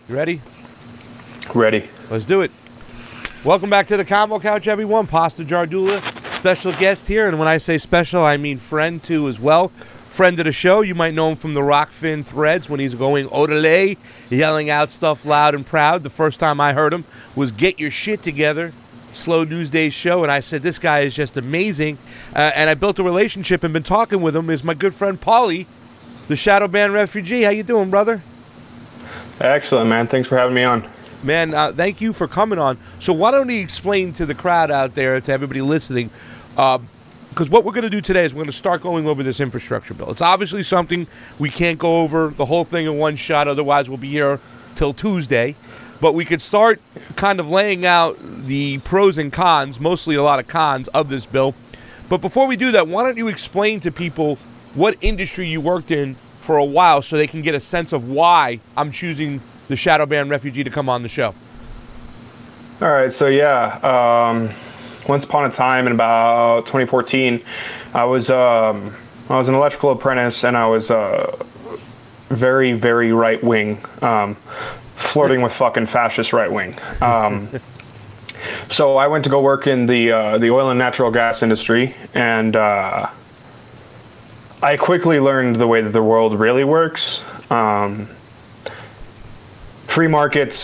You ready? Ready. Let's do it. Welcome back to the Convo Couch, everyone. Pasta Jardula, special guest here. And when I say special, I mean friend, too, as well. Friend of the show. You might know him from the Rokfin threads when he's going odele, yelling out stuff loud and proud. The first time I heard him was Get Your Shit Together, Slow News Days show. And I said, this guy is just amazing. And I built a relationship and been talking with him. Is my good friend Paulie, the Shadow Banned Refugee. How you doing, brother? Excellent, man. Thanks for having me on. Man, thank you for coming on. So why don't you explain to the crowd out there, to everybody listening, because what we're going to do today is we're going to start going over this infrastructure bill. It's obviously something we can't go over the whole thing in one shot, otherwise we'll be here till Tuesday. But we could start kind of laying out the pros and cons, mostly a lot of cons, of this bill. But before we do that, why don't you explain to people what industry you worked in for a while so they can get a sense of why I'm choosing the Shadow Banned Refugee to come on the show. All right, so yeah, once upon a time in about 2014, I was an electrical apprentice, and I was very, very right wing, flirting with fucking fascist right wing. So I went to go work in the oil and natural gas industry, and I quickly learned the way that the world really works. Free markets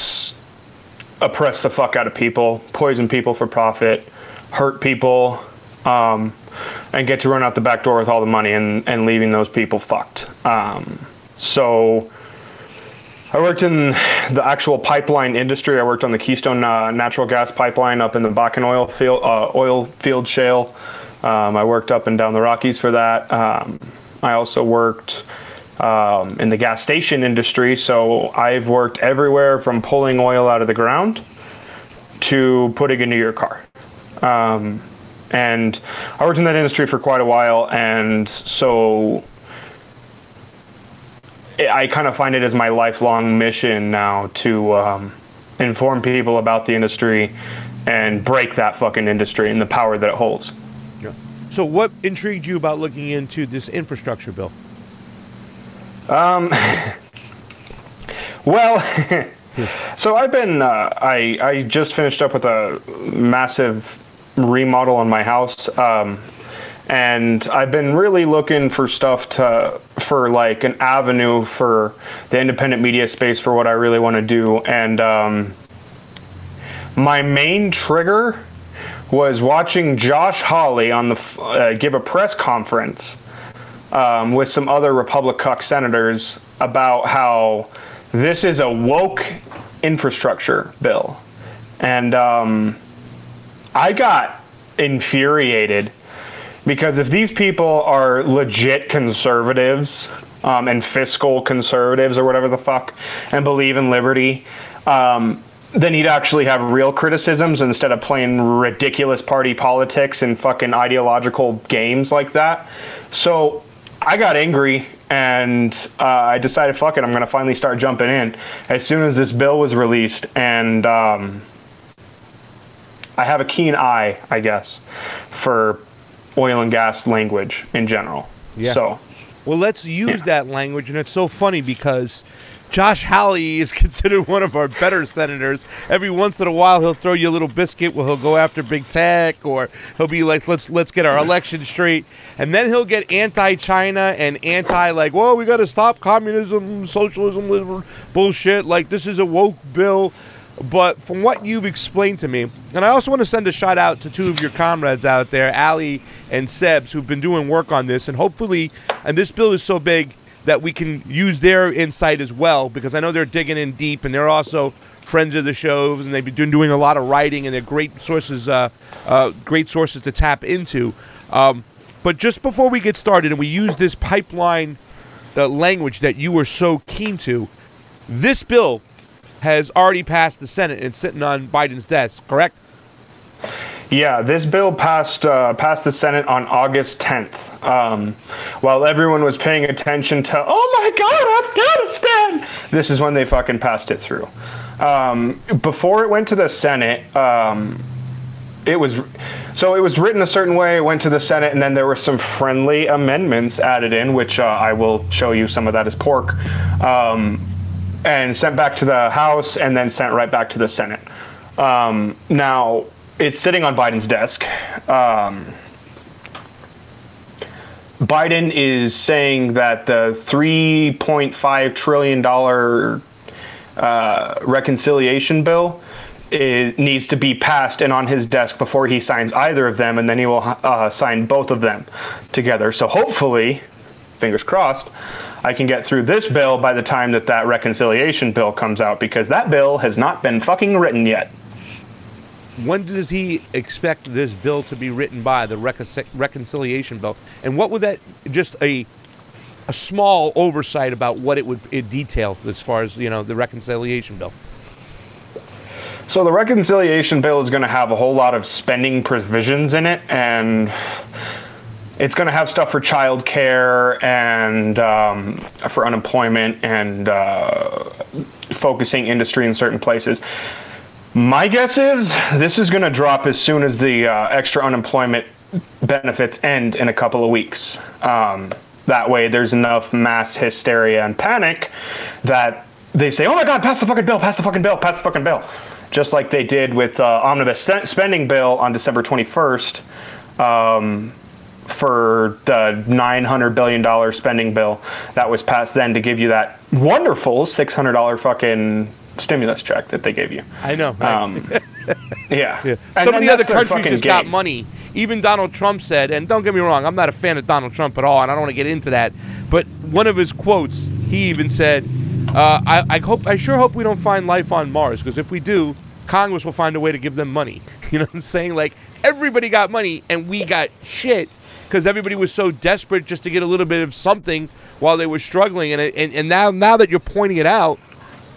oppress the fuck out of people, poison people for profit, hurt people, and get to run out the back door with all the money and leaving those people fucked. So I worked in the actual pipeline industry. I worked on the Keystone natural gas pipeline up in the Bakken oil field shale. I worked up and down the Rockies for that. I also worked in the gas station industry, so I've worked everywhere from pulling oil out of the ground to putting into your car. And I worked in that industry for quite a while, and so I kind of find it as my lifelong mission now to inform people about the industry and break that fucking industry and the power that it holds. Yeah. So what intrigued you about looking into this infrastructure bill? Well, so I've been, I just finished up with a massive remodel on my house, and I've been really looking for stuff for like an avenue for the independent media space for what I really want to do, and my main trigger was watching Josh Hawley on the give a press conference with some other Republic cuck senators about how this is a woke infrastructure bill. And I got infuriated because if these people are legit conservatives and fiscal conservatives or whatever the fuck and believe in liberty, then he'd actually have real criticisms instead of playing ridiculous party politics and fucking ideological games like that. So I got angry, and I decided, fuck it, I'm going to finally start jumping in as soon as this bill was released. And I have a keen eye, I guess, for oil and gas language in general. Yeah. So, well, let's use that language, and it's so funny because Josh Hawley is considered one of our better senators. Every once in a while, he'll throw you a little biscuit where he'll go after big tech, or he'll be like, let's get our election straight. And then he'll get anti-China and like, well, we got to stop communism, socialism, liberal bullshit. Like, this is a woke bill. But from what you've explained to me, and I also want to send a shout out to two of your comrades out there, Ali and Sebs, who've been doing work on this. And hopefully, and this bill is so big that we can use their insight as well, because I know they're digging in deep, and they're also friends of the shows, and they've been doing a lot of writing, and they're great sources to tap into. But just before we get started, and we use this pipeline language that you were so keen to, this bill has already passed the Senate and it's sitting on Biden's desk, correct? Yeah, this bill passed the Senate on August 10th. While everyone was paying attention to, oh my God, Afghanistan, this is when they fucking passed it through. Before it went to the Senate, it was written a certain way, it went to the Senate, and then there were some friendly amendments added in, which I will show you some of that as pork. and sent back to the House, and then sent right back to the Senate. Now, it's sitting on Biden's desk. Biden is saying that the $3.5 trillion reconciliation bill needs to be passed and on his desk before he signs either of them, and then he will sign both of them together. So hopefully, fingers crossed, I can get through this bill by the time that reconciliation bill comes out, because that bill has not been fucking written yet. When does he expect this bill to be written by, the reconciliation bill? And what would that, just a small oversight about what it would detail as far as, you know, the reconciliation bill? So the reconciliation bill is going to have a whole lot of spending provisions in it, and it's going to have stuff for child care and for unemployment and focusing industry in certain places. My guess is this is going to drop as soon as the extra unemployment benefits end in a couple of weeks. That way there's enough mass hysteria and panic that they say, oh my God, pass the fucking bill, pass the fucking bill, pass the fucking bill. Just like they did with omnibus spending bill on December 21st for the $900 billion spending bill that was passed then to give you that wonderful $600 fucking stimulus check that they gave you. I know. Right? Yeah. So many other countries just got money. Even Donald Trump said, and don't get me wrong, I'm not a fan of Donald Trump at all, and I don't want to get into that, but one of his quotes, he even said, I sure hope we don't find life on Mars, because if we do, Congress will find a way to give them money. You know what I'm saying? Like, everybody got money, and we got shit, because everybody was so desperate just to get a little bit of something while they were struggling. And now that you're pointing it out,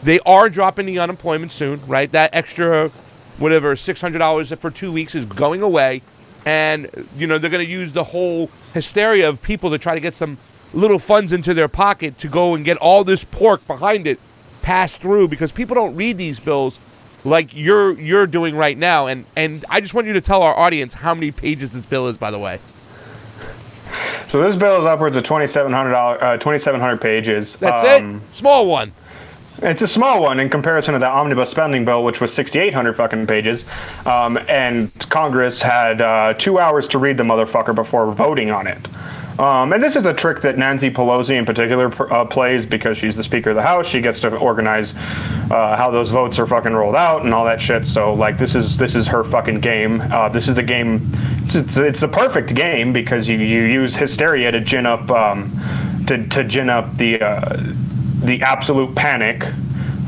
they are dropping the unemployment soon, right? That extra, whatever, $600 for 2 weeks is going away. And, you know, they're going to use the whole hysteria of people to try to get some little funds into their pocket to go and get all this pork behind it passed through, because people don't read these bills like you're doing right now. And I just want you to tell our audience how many pages this bill is, by the way. So this bill is upwards of 2,700 pages. That's it? Small one. It's a small one in comparison to the omnibus spending bill, which was 6,800 fucking pages. And Congress had 2 hours to read the motherfucker before voting on it. And this is a trick that Nancy Pelosi in particular plays, because she's the Speaker of the House. She gets to organize how those votes are fucking rolled out and all that shit. So, like, this is her fucking game. This is a game. It's a perfect game, because you use hysteria to gin up the absolute panic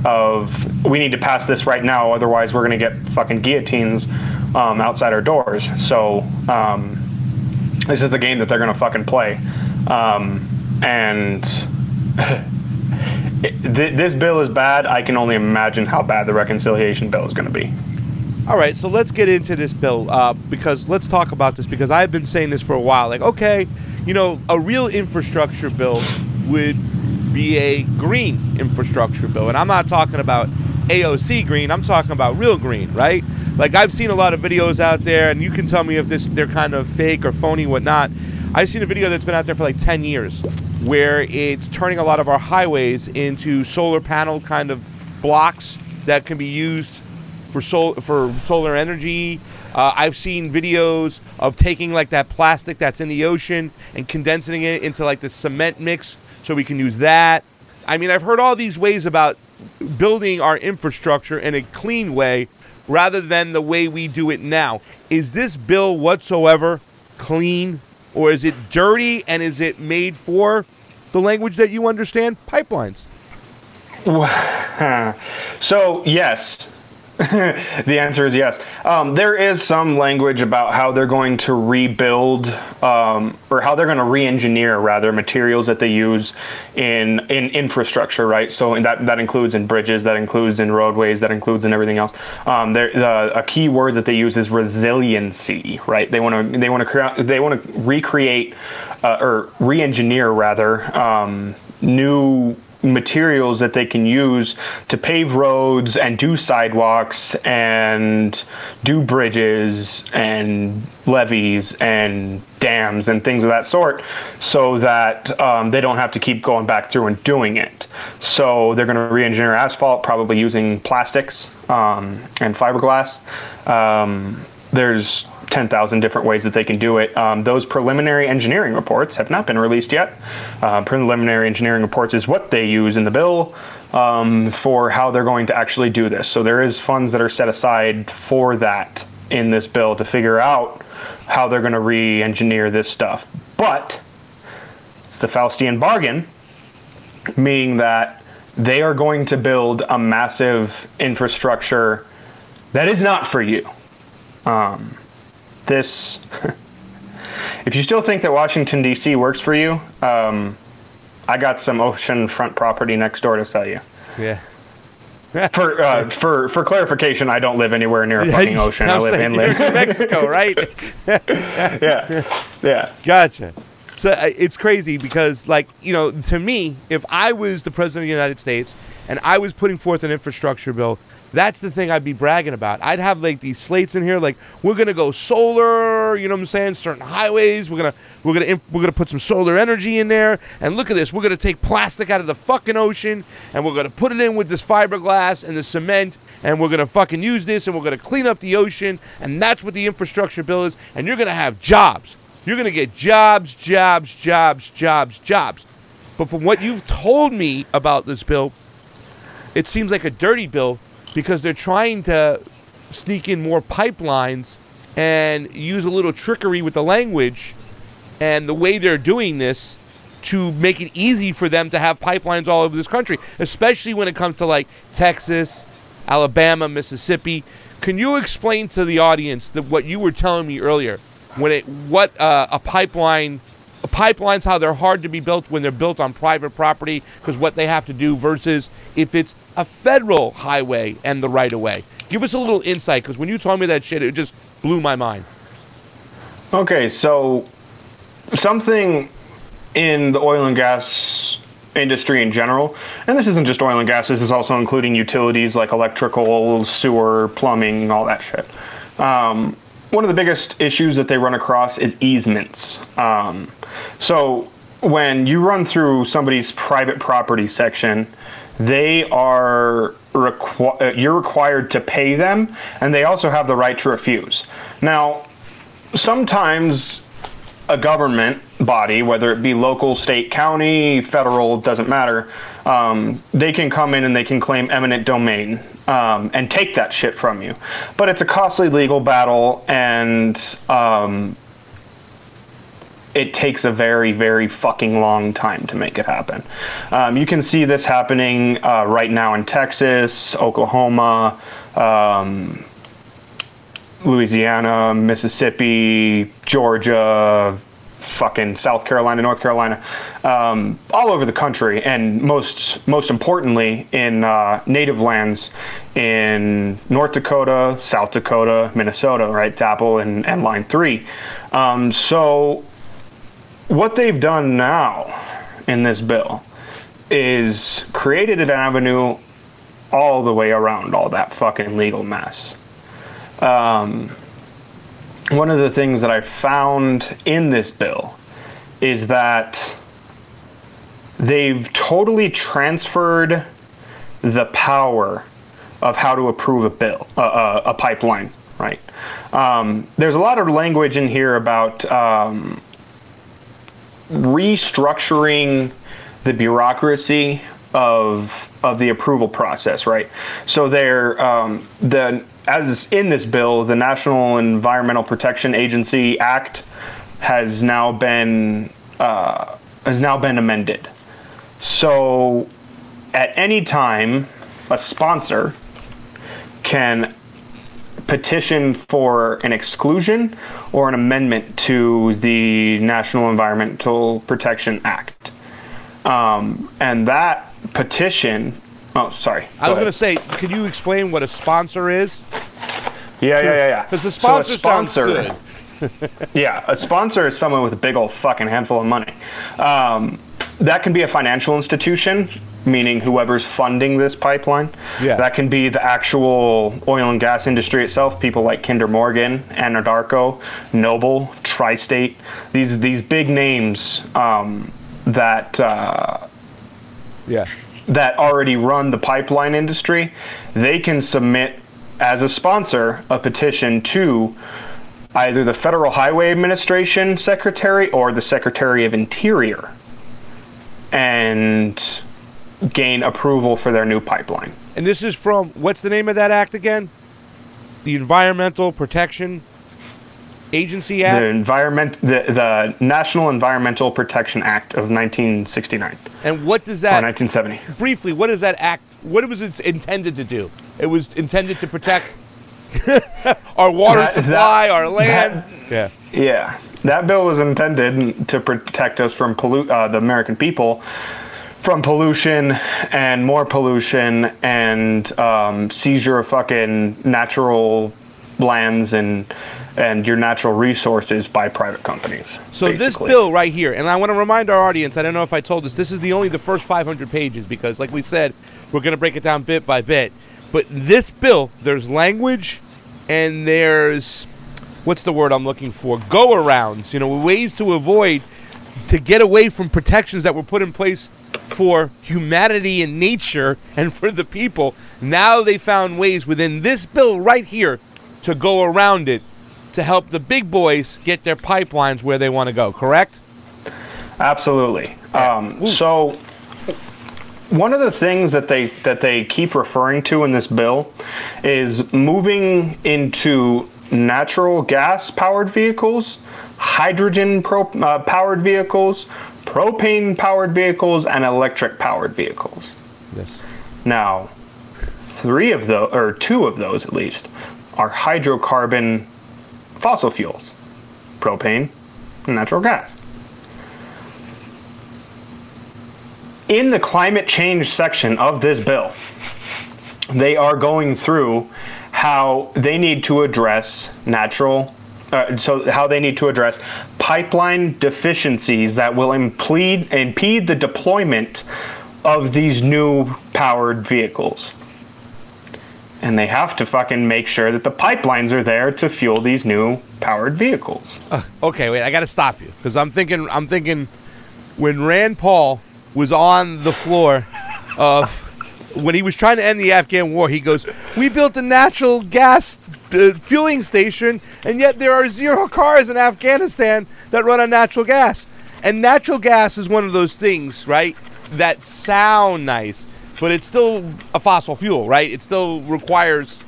of, we need to pass this right now, otherwise we're going to get fucking guillotines outside our doors. So this is the game that they're going to fucking play. And this bill is bad. I can only imagine how bad the reconciliation bill is going to be. All right, so let's get into this bill, because let's talk about this, because I've been saying this for a while. Like, okay, you know, a real infrastructure bill would be a green infrastructure bill. And I'm not talking about AOC green, I'm talking about real green, right? Like, I've seen a lot of videos out there, and you can tell me if they're kind of fake or phony, whatnot. I've seen a video that's been out there for like 10 years where it's turning a lot of our highways into solar panel kind of blocks that can be used for solar energy. I've seen videos of taking like that plastic that's in the ocean and condensing it into like the cement mix so we can use that. I mean, I've heard all these ways about building our infrastructure in a clean way rather than the way we do it now. Is this bill whatsoever clean, or is it dirty, and is it made for the language that you understand? Pipelines. So, yes. The answer is yes. There is some language about how they're going to rebuild, or how they're going to re-engineer, rather, materials that they use in infrastructure, right? So that includes in bridges, that includes in roadways, that includes in everything else. A key word that they use is resiliency, right? They want to recreate or re-engineer, rather, new materials that they can use to pave roads and do sidewalks and do bridges and levees and dams and things of that sort, so that they don't have to keep going back through and doing it. So they're going to re-engineer asphalt, probably using plastics and fiberglass. There's 10,000 different ways that they can do it. Those preliminary engineering reports have not been released yet. Preliminary engineering reports is what they use in the bill for how they're going to actually do this. So there is funds that are set aside for that in this bill to figure out how they're going to re-engineer this stuff. But the Faustian bargain, meaning that they are going to build a massive infrastructure that is not for you. If you still think that Washington, D.C. works for you, I got some oceanfront property next door to sell you. Yeah. For clarification, I don't live anywhere near a fucking ocean. I live inland. New Mexico, right? Yeah. Gotcha. So it's crazy because, like, you know, to me, if I was the president of the United States and I was putting forth an infrastructure bill, that's the thing I'd be bragging about. I'd have like these slates in here, like we're gonna go solar. You know what I'm saying? Certain highways, we're gonna put some solar energy in there. And look at this, we're gonna take plastic out of the fucking ocean and we're gonna put it in with this fiberglass and the cement, and we're gonna fucking use this and we're gonna clean up the ocean. And that's what the infrastructure bill is. And you're gonna have jobs. You're gonna get jobs. But from what you've told me about this bill, it seems like a dirty bill, because they're trying to sneak in more pipelines and use a little trickery with the language and the way they're doing this to make it easy for them to have pipelines all over this country, especially when it comes to like Texas, Alabama, Mississippi. Can you explain to the audience that what you were telling me earlier, pipelines, how they're hard to be built when they're built on private property, because what they have to do versus if it's a federal highway and the right-of-way. Give us a little insight, because when you told me that shit, it just blew my mind. Okay, so something in the oil and gas industry in general, and this isn't just oil and gas, this is also including utilities like electrical, sewer, plumbing, all that shit. One of the biggest issues that they run across is easements. So when you run through somebody's private property section, you're required to pay them, and they also have the right to refuse. Now, sometimes a government body, whether it be local, state, county, federal, doesn't matter, they can come in and they can claim eminent domain and take that shit from you. But it's a costly legal battle, and it takes a very, very fucking long time to make it happen. You can see this happening right now in Texas, Oklahoma, Louisiana, Mississippi, Georgia, fucking South Carolina, North Carolina, all over the country, and most importantly in native lands in North Dakota, South Dakota, Minnesota, right, DAPL and Line 3. So what they've done now in this bill is created an avenue all the way around all that fucking legal mess. One of the things that I found in this bill is that they've totally transferred the power of how to approve a bill, a pipeline, right? There's a lot of language in here about restructuring the bureaucracy of the approval process, right? So as in this bill, the National Environmental Protection Agency Act has now been amended. So at any time, a sponsor can petition for an exclusion or an amendment to the National Environmental Protection Act. And that petition... Oh, sorry. I was going to say, could you explain what a sponsor is? Yeah. Because the sponsor sounds good. Yeah, a sponsor is someone with a big old fucking handful of money. That can be a financial institution. meaning whoever's funding this pipeline. Yeah. That can be the actual oil and gas industry itself, people like Kinder Morgan, Anadarko, Noble, Tri-State, these big names that already run the pipeline industry. They can submit as a sponsor a petition to either the Federal Highway Administration Secretary or the Secretary of Interior and gain approval for their new pipeline. And this is from, what's the name of that act again? The Environmental Protection Agency Act? The National Environmental Protection Act of 1969. And what does that... Or 1970. Briefly, what is that act, what was it intended to do? It was intended to protect our water supply, our land. Yeah. That bill was intended to protect us from the American people from pollution and more pollution and seizure of fucking natural lands and your natural resources by private companies. So basically. This bill right here, and I want to remind our audience, I don't know if I told this is only the first 500 pages because, like we said, we're going to break it down bit by bit. But this bill, there's language and there's, what's the word I'm looking for? Go-arounds, ways to avoid, to get away from protections that were put in place for humanity and nature and for the people. Now they found ways within this bill right here to go around it to help the big boys get their pipelines where they want to go, correct? Absolutely. So one of the things that they keep referring to in this bill is moving into natural gas powered vehicles, hydrogen powered vehicles, propane powered vehicles, and electric powered vehicles. Yes. Now, two of those at least, are hydrocarbon fossil fuels, propane and natural gas. In the climate change section of this bill, they are going through how they need to address how they need to address pipeline deficiencies that will impede the deployment of these new powered vehicles. And they have to fucking make sure that the pipelines are there to fuel these new powered vehicles. Okay, wait, I got to stop you because I'm thinking when Rand Paul was on the floor of when he was trying to end the Afghan war, he goes, "We built a natural gas fueling station, and yet there are 0 cars in Afghanistan that run on natural gas." And natural gas is one of those things, right, that sound nice, but it's still a fossil fuel, right? It still requires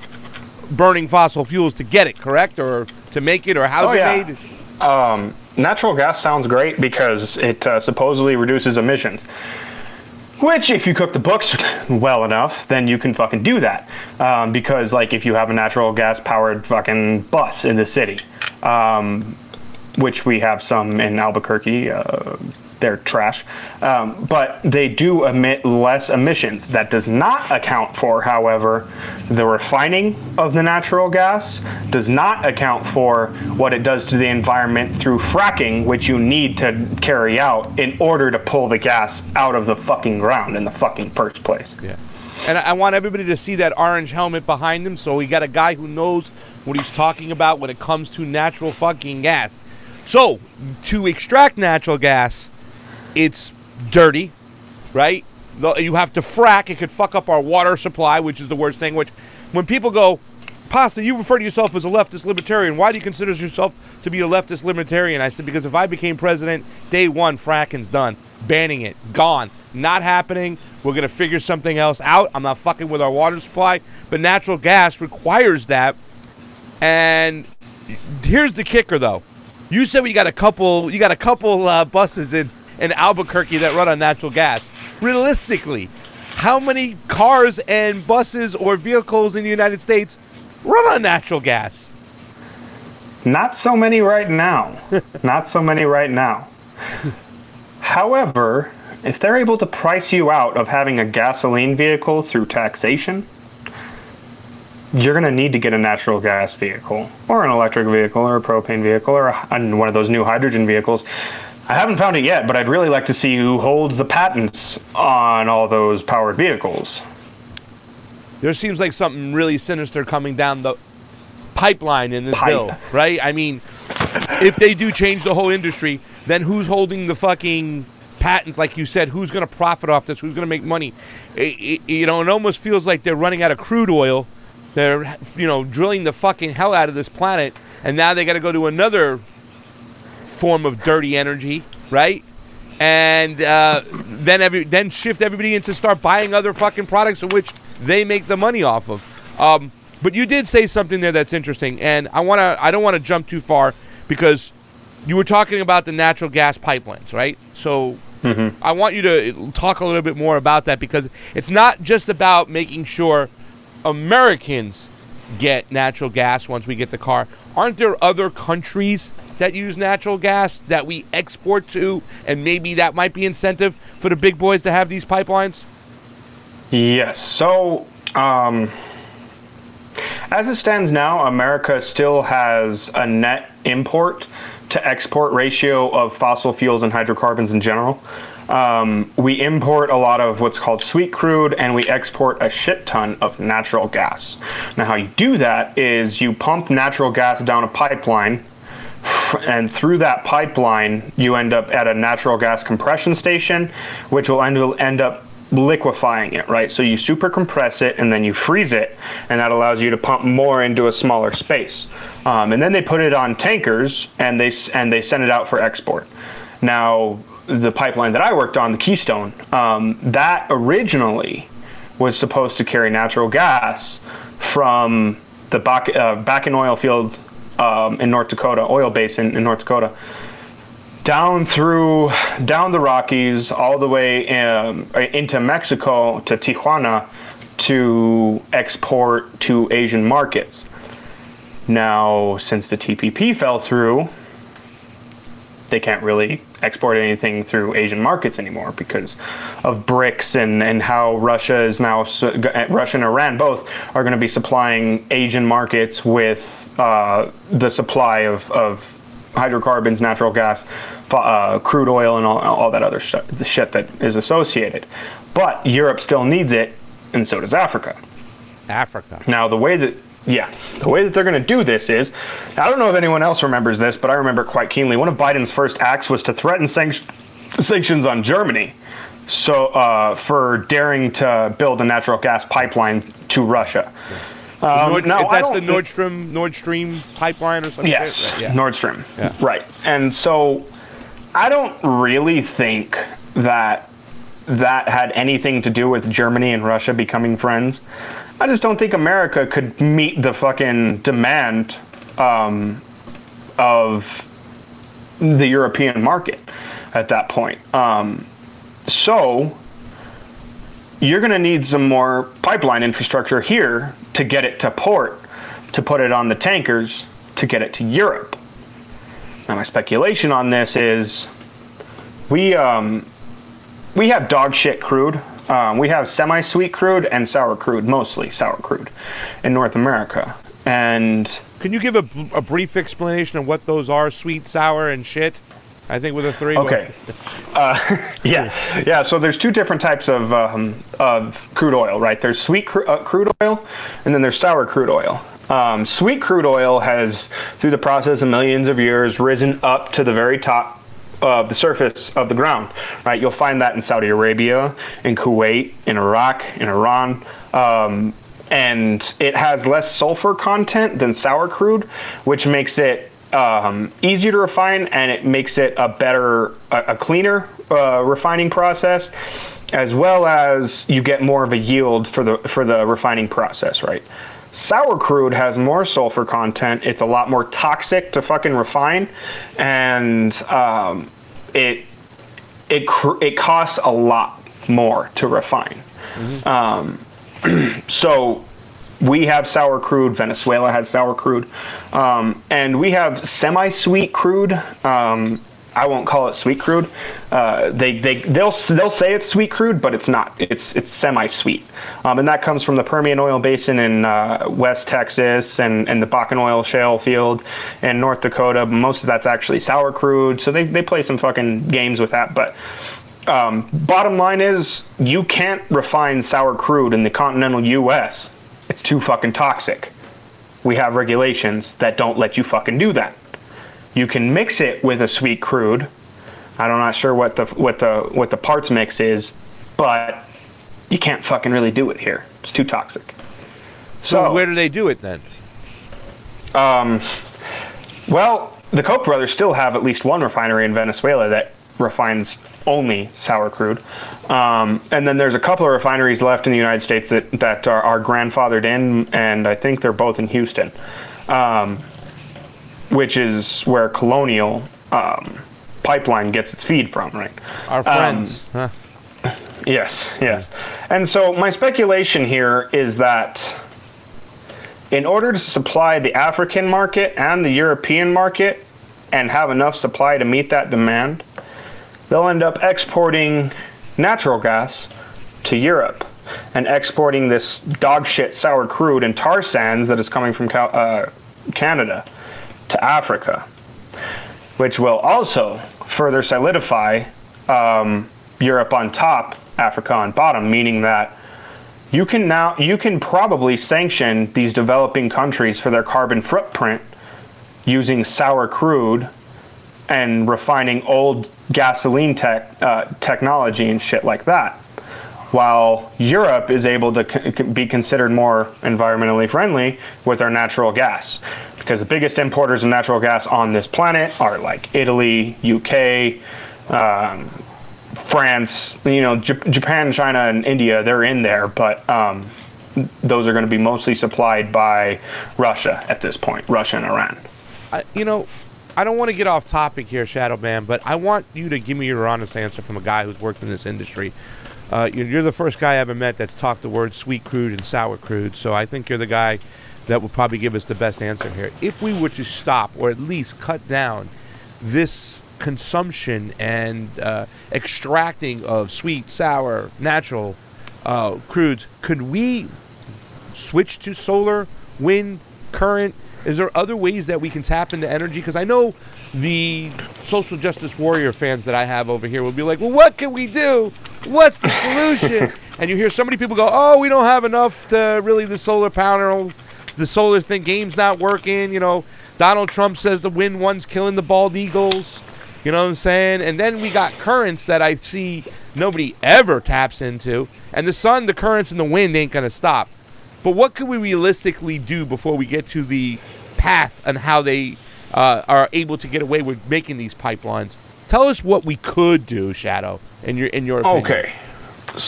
burning fossil fuels to get it, correct? Or to make it, or how's it made? Natural gas sounds great because it supposedly reduces emissions. Which, if you cook the books well enough, then you can fucking do that. Because, like, if you have a natural gas-powered fucking bus in the city, which we have some in Albuquerque, they're trash. But they do emit less emissions. That does not account for, however, the refining of the natural gas, does not account for what it does to the environment through fracking, which you need to carry out in order to pull the gas out of the fucking ground in the fucking first place. Yeah. And I want everybody to see that orange helmet behind him, so we got a guy who knows what he's talking about when it comes to natural fucking gas. So, to extract natural gas, it's dirty, right? You have to frack. It could fuck up our water supply, which is the worst thing. Which, when people go, Pasta, you refer to yourself as a leftist libertarian. Why do you consider yourself to be a leftist libertarian? I said, because if I became president, day one, fracking's done. Banning it. Gone. Not happening. We're going to figure something else out. I'm not fucking with our water supply. But natural gas requires that. And here's the kicker, though. You said you got a couple buses in Albuquerque that run on natural gas. Realistically, how many cars and buses or vehicles in the United States run on natural gas? Not so many right now. Not so many right now. However, if they're able to price you out of having a gasoline vehicle through taxation, you're going to need to get a natural gas vehicle or an electric vehicle or a propane vehicle or one of those new hydrogen vehicles I haven't found it yet, but I'd really like to see who holds the patents on all those powered vehicles. There seems like something really sinister coming down the pipeline in this bill, right? I mean, if they do change the whole industry, then who's holding the fucking patents? Like you said, who's going to profit off this? Who's going to make money? You know, it almost feels like they're running out of crude oil. They're, you know, drilling the fucking hell out of this planet, and now they got to go to another form of dirty energy, right? And then shift everybody into start buying other fucking products in which they make the money off of. But you did say something there that's interesting, and I don't want to jump too far because you were talking about the natural gas pipelines, right? So I want you to talk a little bit more about that, because it's not just about making sure Americans get natural gas once we get the car. Aren't there other countries that use natural gas that we export to, and maybe that might be incentive for the big boys to have these pipelines? Yes. So, as it stands now, America still has a net import to export ratio of fossil fuels and hydrocarbons in general. We import a lot of what's called sweet crude, and we export a shit ton of natural gas. Now, how you do that is you pump natural gas down a pipeline, and through that pipeline, you end up at a natural gas compression station, which will end up liquefying it, right? So you super compress it, and then you freeze it, and that allows you to pump more into a smaller space. And then they put it on tankers, and they send it out for export. Now, the pipeline that I worked on, the Keystone, that originally was supposed to carry natural gas from the Bakken oil field in North Dakota, oil basin in North Dakota, down the Rockies, all the way into Mexico to Tijuana to export to Asian markets. Now, since the TPP fell through, they can't really export anything through Asian markets anymore because of BRICS and how Russia is now, Russia and Iran both are going to be supplying Asian markets with the supply of hydrocarbons, natural gas, crude oil, and all that other shit that is associated. But Europe still needs it, and so does Africa. Now, the way that they're going to do this is, I don't know if anyone else remembers this, but I remember it quite keenly. One of Biden's first acts was to threaten sanctions on Germany, so for daring to build a natural gas pipeline to Russia. That's the Nord Stream pipeline or something? Yes, right, yeah. Nord Stream, right. And so I don't really think that had anything to do with Germany and Russia becoming friends. I just don't think America could meet the fucking demand of the European market at that point. So you're going to need some more pipeline infrastructure here to get it to port, to put it on the tankers, to get it to Europe. Now, my speculation on this is we have dog shit crude. We have semi-sweet crude and sour crude, mostly sour crude, in North America. And can you give a brief explanation of what those are? Sweet, sour, and shit? I think with the three. Okay. Yeah. So there's two different types of crude oil, right? There's sweet crude oil, and then there's sour crude oil. Sweet crude oil has, through the process of millions of years, risen up to the very top of the surface of the ground, right? You'll find that in Saudi Arabia, in Kuwait, in Iraq, in Iran, and it has less sulfur content than sour crude, which makes it easier to refine, and it makes it a cleaner refining process, as well as you get more of a yield for the refining process, right? Sour crude has more sulfur content. It's a lot more toxic to fucking refine, and it costs a lot more to refine. So we have sour crude. Venezuela has sour crude, and we have semi-sweet crude. I won't call it sweet crude. They'll say it's sweet crude, but it's not. It's semi-sweet, and that comes from the Permian Oil Basin in West Texas and the Bakken Oil Shale Field in North Dakota. Most of that's actually sour crude, so they play some fucking games with that. But bottom line is, you can't refine sour crude in the continental U.S. It's too fucking toxic. We have regulations that don't let you fucking do that. You can mix it with a sweet crude. I'm not sure what the parts mix is, but you can't fucking really do it here. It's too toxic. So where do they do it then? Well, the Koch brothers still have at least one refinery in Venezuela that refines only sour crude. And then there's a couple of refineries left in the United States that are grandfathered in, and I think they're both in Houston. Which is where Colonial Pipeline gets its feed from, right? Our friends. Yes. And so my speculation here is that in order to supply the African market and the European market and have enough supply to meet that demand, they'll end up exporting natural gas to Europe and exporting this dog shit sour crude and tar sands that is coming from Canada to Africa, which will also further solidify Europe on top, Africa on bottom, meaning that you can probably sanction these developing countries for their carbon footprint using sour crude and refining old gasoline technology and shit like that, while Europe is able to be considered more environmentally friendly with their natural gas. Because the biggest importers of natural gas on this planet are like Italy, UK, France, Japan, China, and India. They're in there, but those are going to be mostly supplied by Russia at this point, Russia and Iran. I don't want to get off topic here, Shadow Man, but I want you to give me your honest answer from a guy who's worked in this industry. You're the first guy I ever met that's talked the words sweet crude and sour crude, so I think you're the guy that will probably give us the best answer here. If we were to stop or at least cut down this consumption and extracting of sweet, sour, natural crudes, could we switch to solar, wind, current? Is there other ways that we can tap into energy? Because I know the social justice warrior fans that I have over here will be like, well, what can we do? What's the solution? And you hear so many people go, oh, we don't have enough to really the solar panel, the solar thing, game's not working. Donald Trump says the wind one's killing the bald eagles. You know what I'm saying? And then we got currents that I see nobody ever taps into. And the sun, the currents, and the wind ain't going to stop. But what could we realistically do before we get to the path and how they are able to get away with making these pipelines? Tell us what we could do, Shadow, in your opinion. Okay.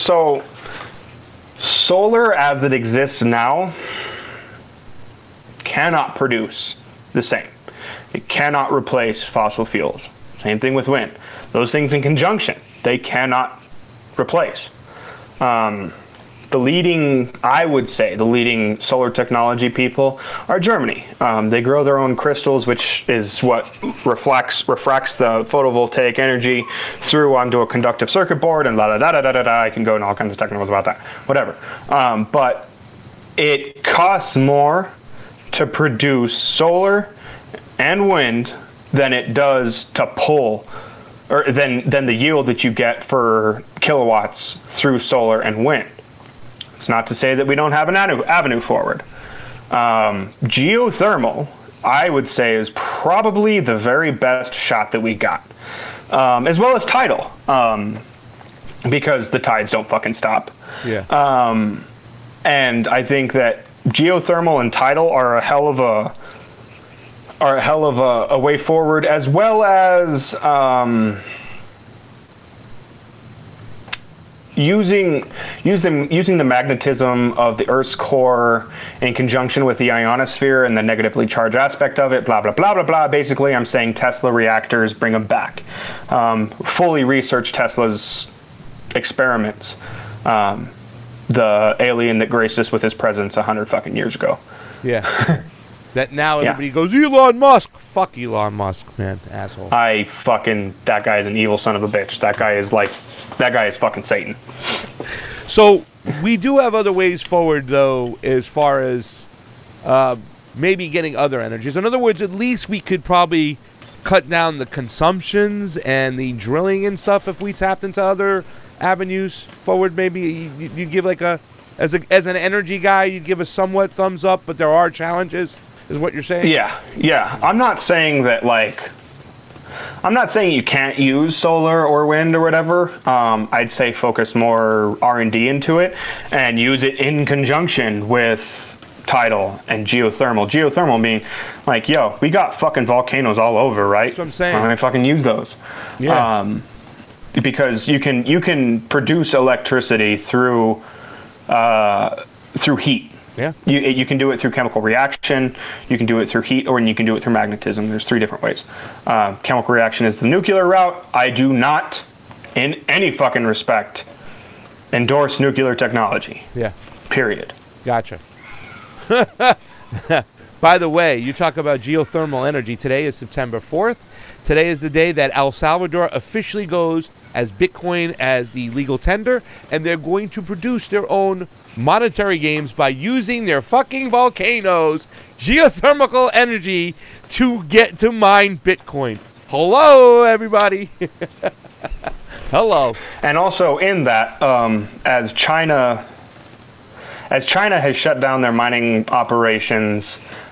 So, solar as it exists now cannot produce the same. It cannot replace fossil fuels. Same thing with wind. Those things in conjunction, they cannot replace. The leading solar technology people are Germany. They grow their own crystals, which is what refracts the photovoltaic energy through onto a conductive circuit board, and I can go into all kinds of technicals about that. Whatever. But it costs more to produce solar and wind than it does to pull, or than the yield that you get for kilowatts through solar and wind. It's not to say that we don't have an avenue forward. Geothermal, I would say, is probably the very best shot that we got, as well as tidal, because the tides don't fucking stop. Yeah. And I think that geothermal and tidal are a hell of a way forward, as well as using the magnetism of the Earth's core in conjunction with the ionosphere and the negatively charged aspect of it, blah, blah, blah, blah, blah. Basically, I'm saying Tesla reactors, bring them back. Fully research Tesla's experiments. The alien that graced us with his presence 100 fucking years ago. Yeah. That now everybody goes, Elon Musk. Fuck Elon Musk, man. Asshole. That guy is an evil son of a bitch. That guy is fucking Satan. So, we do have other ways forward, though, as far as maybe getting other energies. In other words, at least we could probably cut down the consumptions and the drilling and stuff if we tapped into other avenues forward. Maybe you'd give like as an energy guy, you'd give a somewhat thumbs up, but there are challenges, is what you're saying? Yeah. I'm not saying that, like, I'm not saying you can't use solar or wind or whatever. I'd say focus more R&D into it and use it in conjunction with tidal and geothermal. Geothermal being like, yo, we got fucking volcanoes all over, right? That's what I'm saying. Why don't I fucking use those? Yeah. Because you can produce electricity through heat. Yeah. You can do it through chemical reaction, you can do it through heat, or you can do it through magnetism. There's 3 different ways. Chemical reaction is the nuclear route. I do not, in any fucking respect, endorse nuclear technology. Yeah. Period. Gotcha. By the way, you talk about geothermal energy. Today is September 4th. Today is the day that El Salvador officially goes as Bitcoin as the legal tender, and they're going to produce their own monetary games by using their fucking volcanoes, geothermal energy, to get to mine Bitcoin. Hello, everybody. Hello. And also in that, as China has shut down their mining operations,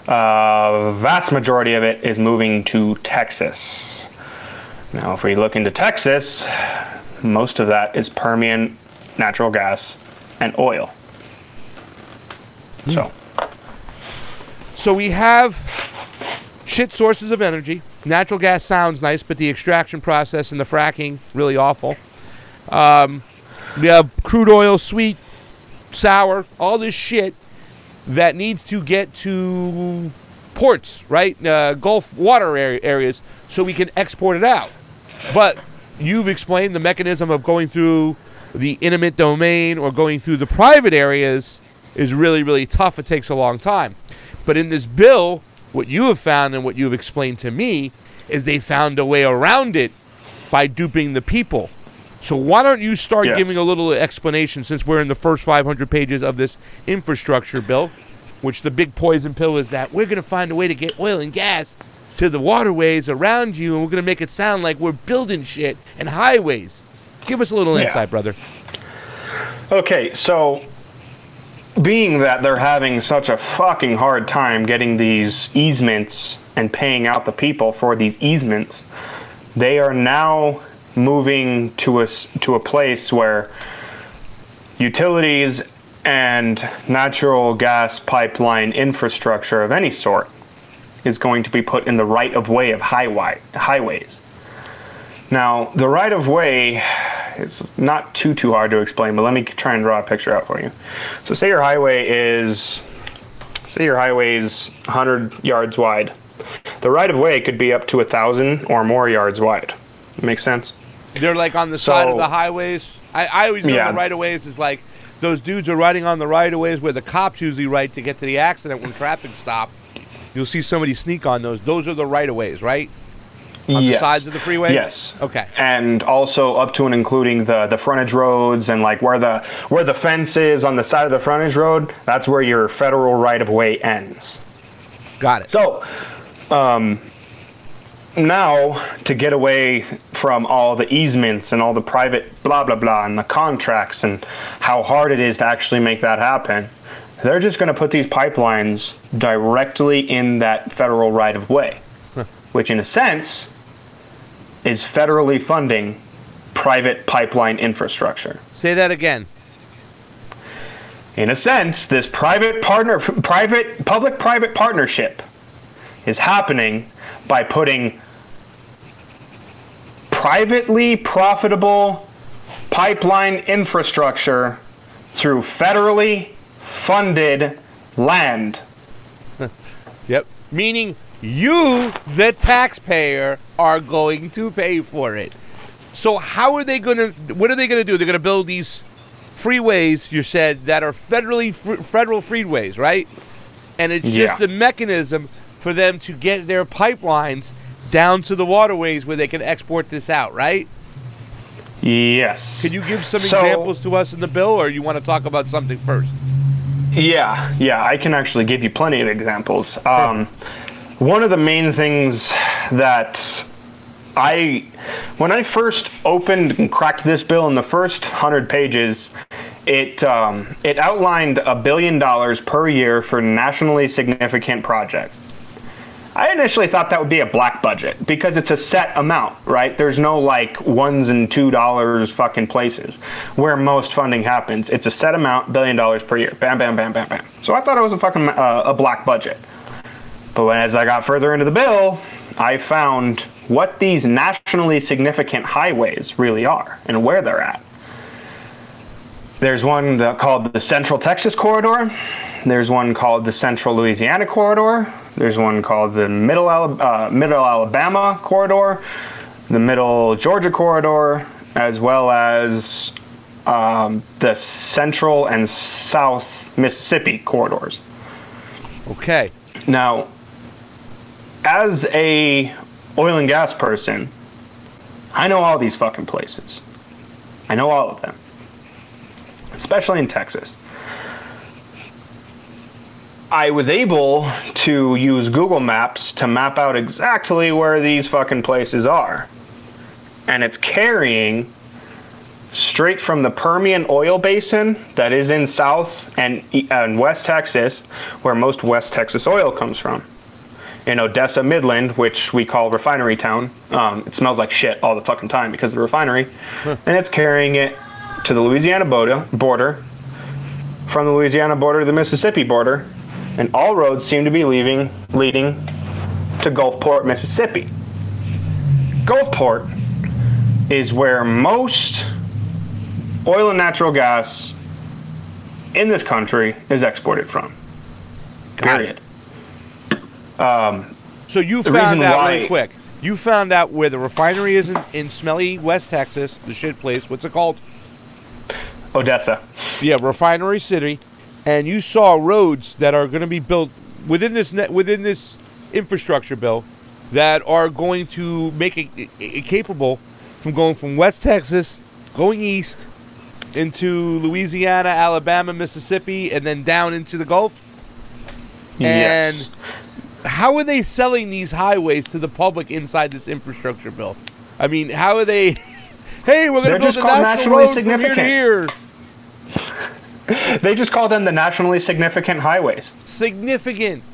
vast majority of it is moving to Texas. Now, if we look into Texas, most of that is Permian natural gas and oil. So we have shit sources of energy. Natural gas sounds nice, but the extraction process and the fracking, really awful. We have crude oil, sweet, sour, all this shit that needs to get to ports, right? Gulf water areas, so we can export it out. But you've explained the mechanism of going through the intimate domain or going through the private areas is really, really tough. It takes a long time. But in this bill, what you have found and what you have explained to me is they found a way around it by duping the people. So why don't you start giving a little explanation, since we're in the first 500 pages of this infrastructure bill, which the big poison pill is that we're going to find a way to get oil and gas to the waterways around you, and we're going to make it sound like we're building shit and highways. Give us a little insight, brother. Okay, so being that they're having such a fucking hard time getting these easements and paying out the people for these easements, they are now moving to a place where utilities and natural gas pipeline infrastructure of any sort is going to be put in the right-of-way of highways. Now, the right-of-way is not too hard to explain, but let me try and draw a picture out for you. So say your highway is 100 yards wide. The right-of-way could be up to 1,000 or more yards wide. Make sense? They're like on the side of the highways. I always know the right-of-ways is like those dudes are riding on the right-of-ways where the cops usually ride to get to the accident when traffic stop. You'll see somebody sneak on those. Those are the right-of-ways, right? On the sides of the freeway? Yes. Okay. And also up to and including the frontage roads, and like where the fence is on the side of the frontage road, that's where your federal right-of-way ends. Got it. So, now, to get away from all the easements and all the private blah, blah, blah, and the contracts and how hard it is to actually make that happen, they're just going to put these pipelines directly in that federal right-of-way, which in a sense is federally funding private pipeline infrastructure. Say that again. In a sense, this public-private partnership is happening by putting privately profitable pipeline infrastructure through federally funded land. Yep. Meaning you, the taxpayer, are going to pay for it. So how are they going to, what are they going to do? They're going to build these freeways, you said, that are federal freeways, right? And it's just a mechanism for them to get their pipelines down to the waterways where they can export this out, right? Yes. Can you give some examples to us in the bill, or you want to talk about something first? Yeah, I can actually give you plenty of examples. One of the main things that when I first opened and cracked this bill in the first 100 pages, it outlined $1 billion per year for nationally significant projects. I initially thought that would be a black budget because it's a set amount, right? There's no like $1 and $2 fucking places where most funding happens. It's a set amount, $1 billion per year. Bam, bam, bam, bam, bam. So I thought it was a fucking a black budget. But as I got further into the bill, I found what these nationally significant highways really are and where they're at. There's one called the Central Texas Corridor. There's one called the Central Louisiana Corridor. There's one called the Middle Alabama Corridor, the Middle Georgia Corridor, as well as the Central and South Mississippi corridors. Okay. Now, as a oil and gas person, I know all these fucking places. I know all of them, especially in Texas. I was able to use Google Maps to map out exactly where these fucking places are. And it's carrying straight from the Permian oil basin that is in South and West Texas, where most West Texas oil comes from. In Odessa, Midland, which we call Refinery Town. It smells like shit all the fucking time because of the refinery. And it's carrying it to the Louisiana border, from the Louisiana border to the Mississippi border, and all roads seem to be leading to Gulfport, Mississippi. Gulfport is where most oil and natural gas in this country is exported from. Period. So you found out really quick. You found out where the refinery is in smelly West Texas, the shit place. What's it called? Odessa. Yeah, Refinery City. And you saw roads that are going to be built within this infrastructure bill that are going to make it capable from going from West Texas, going east into Louisiana, Alabama, Mississippi, and then down into the Gulf. Yes. And how are they selling these highways to the public inside this infrastructure bill? I mean, how are they? Hey, we're going to build a national road from here to here. They just call them the nationally significant highways. Significant.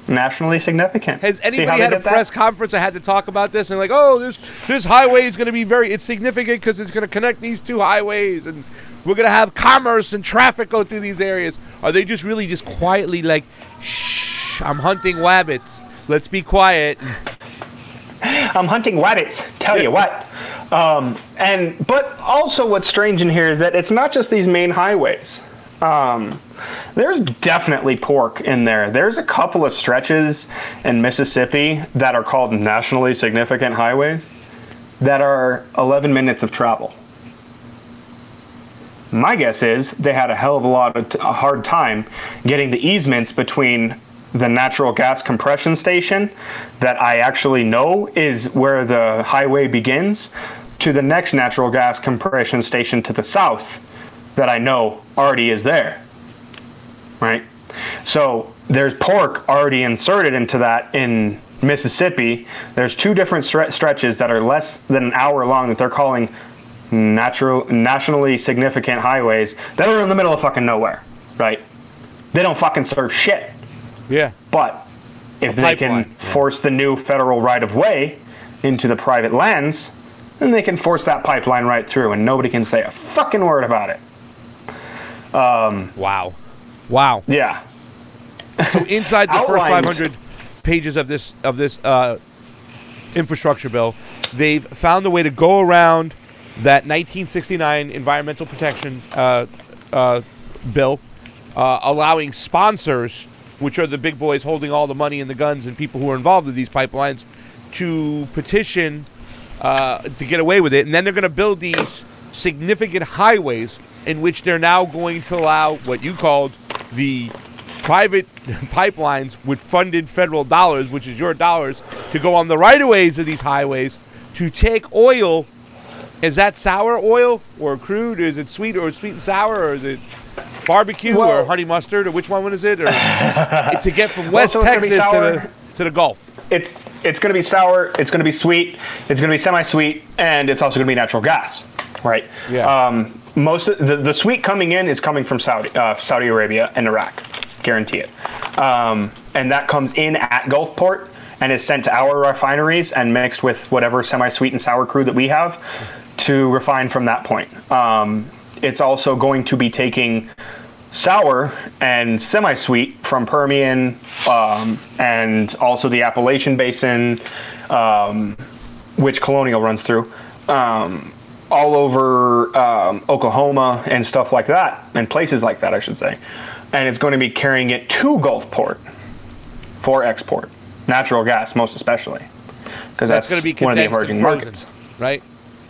Nationally significant. Has anybody had a press conference that had to talk about this and like, oh, this highway is going to be it's significant because it's going to connect these two highways and we're going to have commerce and traffic go through these areas? Are they just really just quietly like, shh, I'm hunting wabbits. Let's be quiet. I'm hunting wabbits. Tell you what. But also what's strange in here is that it's not just these main highways. There's definitely pork in there. There's a couple of stretches in Mississippi that are called nationally significant highways that are 11 minutes of travel. My guess is they had a hell of a hard time getting the easements between the natural gas compression station that I actually know is where the highway begins to the next natural gas compression station to the south that I know already is there, right? So there's pork already inserted into that in Mississippi. There's two different stretches that are less than an hour long that they're calling nationally significant highways that are in the middle of fucking nowhere, right? They don't fucking serve shit. Yeah. But if they can force the new federal right-of-way into the private lands, then they can force that pipeline right through, and nobody can say a fucking word about it. Wow. Yeah. So inside the first 500 pages of this infrastructure bill, they've found a way to go around that 1969 Environmental Protection bill, allowing sponsors, which are the big boys holding all the money and the guns and people who are involved with these pipelines, to petition to get away with it. And then they're going to build these significant highways in which they're now going to allow what you called the private pipelines with funded federal dollars, which is your dollars, to go on the right-of-ways of these highways to take oil. Is that sour oil or crude? Is it sweet or sweet and sour, or is it barbecue or honey mustard, or which one is it? Or to get from West Texas to the Gulf? It's going to be sour. It's going to be sweet. It's going to be semi-sweet, and it's also going to be natural gas, right? Yeah. Most of the sweet coming in is coming from Saudi Arabia and Iraq, guarantee it. And that comes in at Gulfport and is sent to our refineries and mixed with whatever semi-sweet and sour crude that we have to refine from that point. It's also going to be taking sour and semi-sweet from Permian and also the Appalachian Basin, which Colonial runs through, all over Oklahoma and stuff like that, and places like that, I should say. And it's going to be carrying it to Gulfport for export, natural gas most especially, because that's going to be condensed and frozen, right?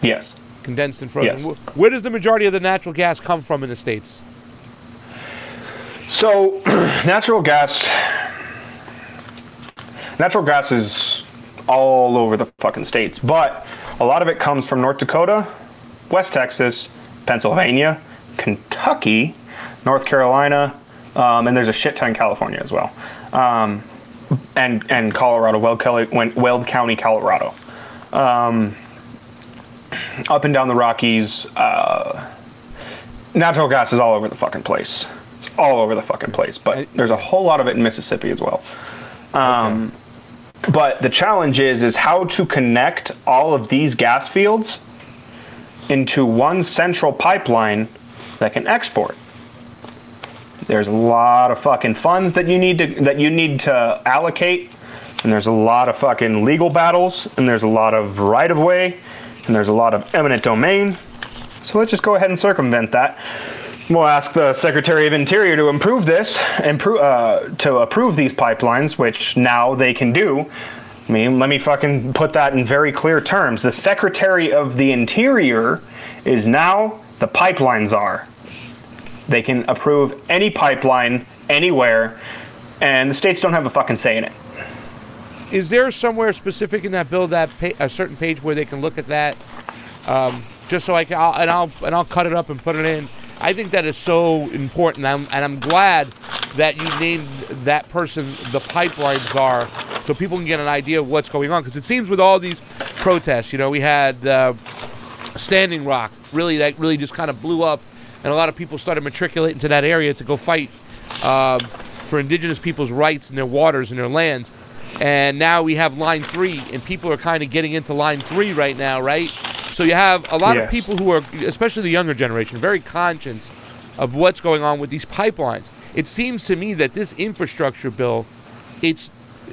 Yes. Condensed and frozen. Yes. Where does the majority of the natural gas come from in the States? So, natural gas is all over the fucking states, but a lot of it comes from North Dakota, West Texas, Pennsylvania, Kentucky, North Carolina, and there's a shit ton in California as well, and Colorado, Weld County, Colorado. Up and down the Rockies, natural gas is all over the fucking place. It's all over the fucking place, but there's a whole lot of it in Mississippi as well. Okay. But the challenge is how to connect all of these gas fields into one central pipeline that can export. There's a lot of fucking funds that you need to allocate, and there's a lot of fucking legal battles, and there's a lot of right-of-way, and there's a lot of eminent domain. So let's just go ahead and circumvent that. We'll ask the Secretary of Interior to approve these pipelines, which now they can do. I mean, let me fucking put that in very clear terms. The Secretary of the Interior is now the pipeline czar. They can approve any pipeline anywhere, and the states don't have a fucking say in it. Is there somewhere specific in that bill that a certain page where they can look at that? Just so I'll cut it up and put it in. I think that is so important, and I'm glad that you named that person the pipeline czar, so people can get an idea of what's going on. Because it seems with all these protests, we had Standing Rock, that really just kind of blew up, and a lot of people started matriculating to that area to go fight for indigenous people's rights and their waters and their lands. And now we have Line 3, and people are kind of getting into Line 3 right now, right? So you have a lot of people who are, especially the younger generation, very conscious of what's going on with these pipelines. It seems to me that this infrastructure bill, it's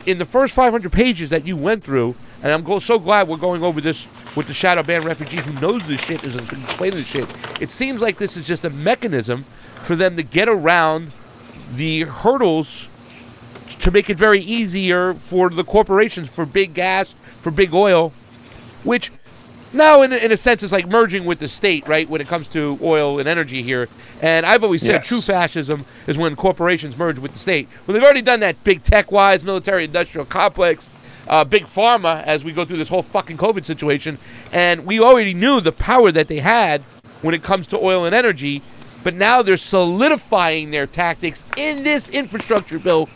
in the first 500 pages that you went through, and I'm so glad we're going over this with the Shadow Banned Refugee who knows this shit, is explaining this shit. It seems like this is just a mechanism for them to get around the hurdles to make it very easier for the corporations, for big gas, for big oil, which now in a sense is like merging with the state, right, when it comes to oil and energy here. And I've always said true fascism is when corporations merge with the state. Well, they've already done that big tech-wise, military-industrial complex, big pharma, as we go through this whole fucking COVID situation. And we already knew the power that they had when it comes to oil and energy, but now they're solidifying their tactics in this infrastructure bill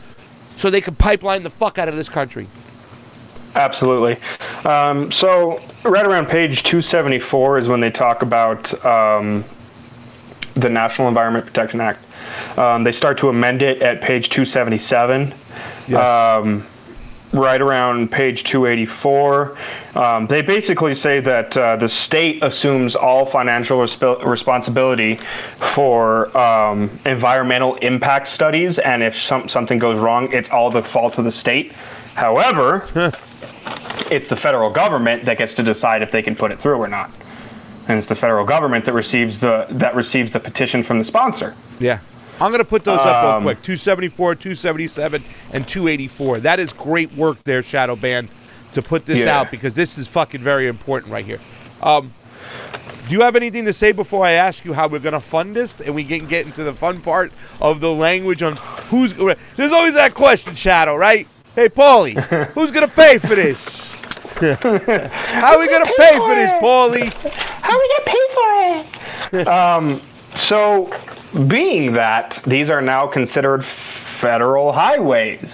so they can pipeline the fuck out of this country. Absolutely. So right around page 274 is when they talk about the National Environment Protection Act. They start to amend it at page 277. Yes. Right around page 284, they basically say that the state assumes all financial responsibility for environmental impact studies, and if something goes wrong, it's all the fault of the state. However, it's the federal government that gets to decide if they can put it through or not, and it's the federal government that receives the petition from the sponsor. Yeah. I'm going to put those up real quick. 274, 277, and 284. That is great work there, Shadow Banned, to put this out, because this is fucking very important right here. Do you have anything to say before I ask you how we're going to fund this and we can get into the fun part of the language on There's always that question, Shadow, right? Hey, Paulie, who's going to pay for this? How are we going to pay for this, Paulie? How are we going to pay for it? So, being that these are now considered federal highways,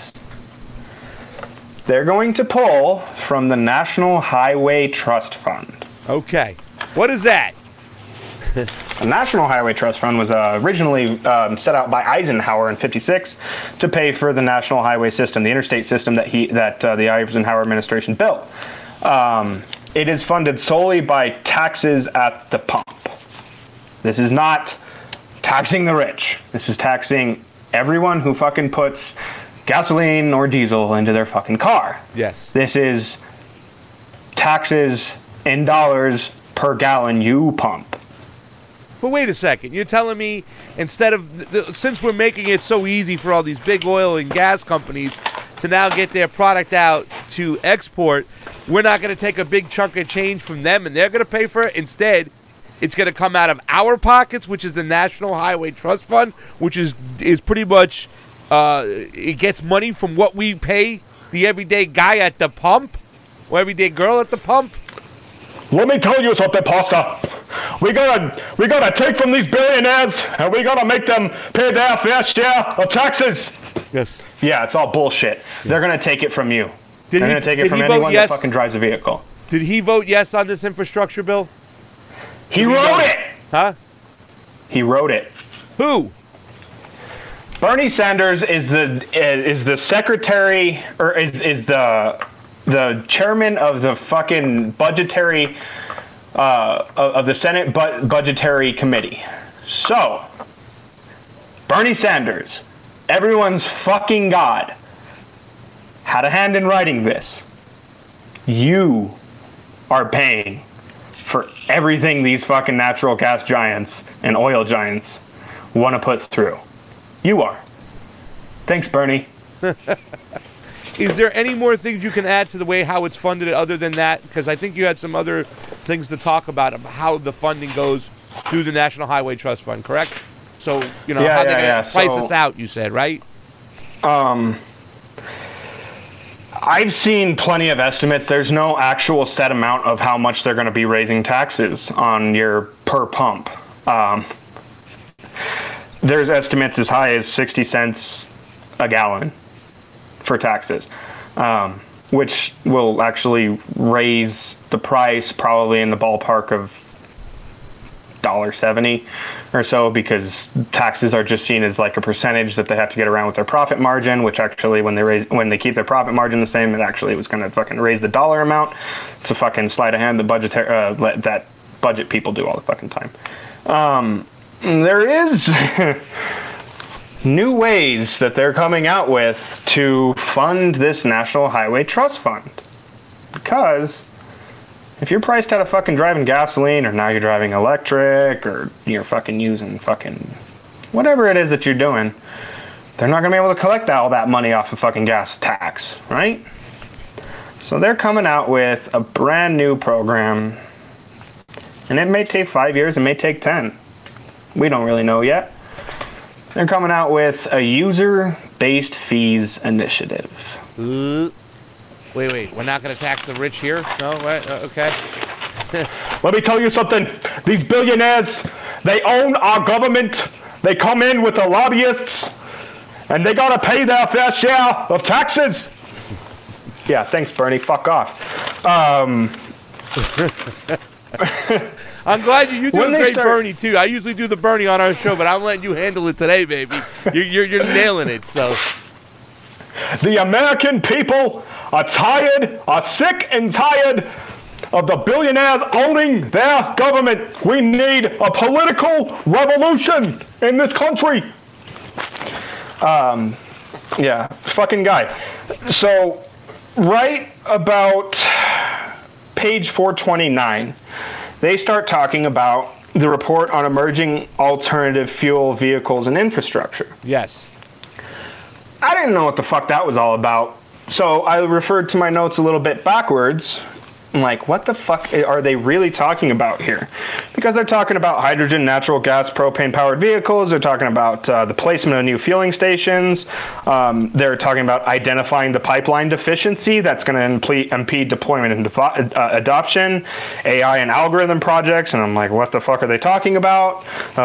they're going to pull from the National Highway Trust Fund. Okay. What is that? The National Highway Trust Fund was originally set out by Eisenhower in '56 to pay for the national highway system, the interstate system that the Eisenhower administration built. It is funded solely by taxes at the pump. This is not taxing the rich. This is taxing everyone who fucking puts gasoline or diesel into their fucking car. Yes. This is taxes in dollars per gallon you pump. But wait a second. You're telling me instead of, since we're making it so easy for all these big oil and gas companies to now get their product out to export, we're not going to take a big chunk of change from them and they're going to pay for it? Instead, it's going to come out of our pockets, which is the National Highway Trust Fund, which is pretty much, it gets money from what we pay the everyday guy at the pump or everyday girl at the pump. Let me tell you something, Pastor. We gotta take from these billionaires, and we gotta make them pay their fair share of taxes. Yes. Yeah, it's all bullshit. They're gonna take it from you. They're gonna take it from anyone that fucking drives a vehicle. Did he vote yes on this infrastructure bill? He wrote it. Huh? He wrote it. Who? Bernie Sanders is the secretary, or is the chairman of the fucking budgetary of the Senate Budgetary Committee. So, Bernie Sanders, everyone's fucking god, had a hand in writing this. You are paying for everything these fucking natural gas giants and oil giants want to put through. You are. Thanks, Bernie. Is there any more things you can add to the way how it's funded other than that? Because I think you had some other things to talk about how the funding goes through the National Highway Trust Fund, correct? So, how they're going to price us out, you said, right? I've seen plenty of estimates. There's no actual set amount of how much they're going to be raising taxes on your per pump. There's estimates as high as 60 cents a gallon for taxes, which will actually raise the price probably in the ballpark of $1.70 or so, because taxes are just seen as like a percentage that they have to get around with their profit margin, which actually when they keep their profit margin the same, it actually was going to fucking raise the dollar amount. It's a fucking sleight of hand that budget people do all the fucking time. There is new ways that they're coming out with to fund this National Highway Trust Fund. Because if you're priced out of fucking driving gasoline, or now you're driving electric, or you're fucking using fucking whatever it is that you're doing, they're not going to be able to collect all that money off of fucking gas tax, right? So they're coming out with a brand new program, and it may take 5 years, it may take 10. We don't really know yet. They're coming out with a user-based fees initiative. Wait. We're not going to tax the rich here? No? Okay. Let me tell you something. These billionaires, they own our government. They come in with the lobbyists, and they gotta pay their fair share of taxes. Yeah, thanks, Bernie. Fuck off. I'm glad you do a great Bernie too. I usually do the Bernie on our show, but I'm letting you handle it today, baby. You're nailing it. So the American people are sick and tired of the billionaires owning their government. We need a political revolution in this country. Yeah, fucking guy. So right about page 429, they start talking about the report on emerging alternative fuel vehicles and infrastructure. Yes. I didn't know what the fuck that was all about. So I referred to my notes a little bit backwards, I'm like, what the fuck are they really talking about here? Because they're talking about hydrogen, natural gas, propane-powered vehicles. They're talking about the placement of new fueling stations. They're talking about identifying the pipeline deficiency that's going to impede deployment and adoption, AI and algorithm projects. And I'm like, what the fuck are they talking about?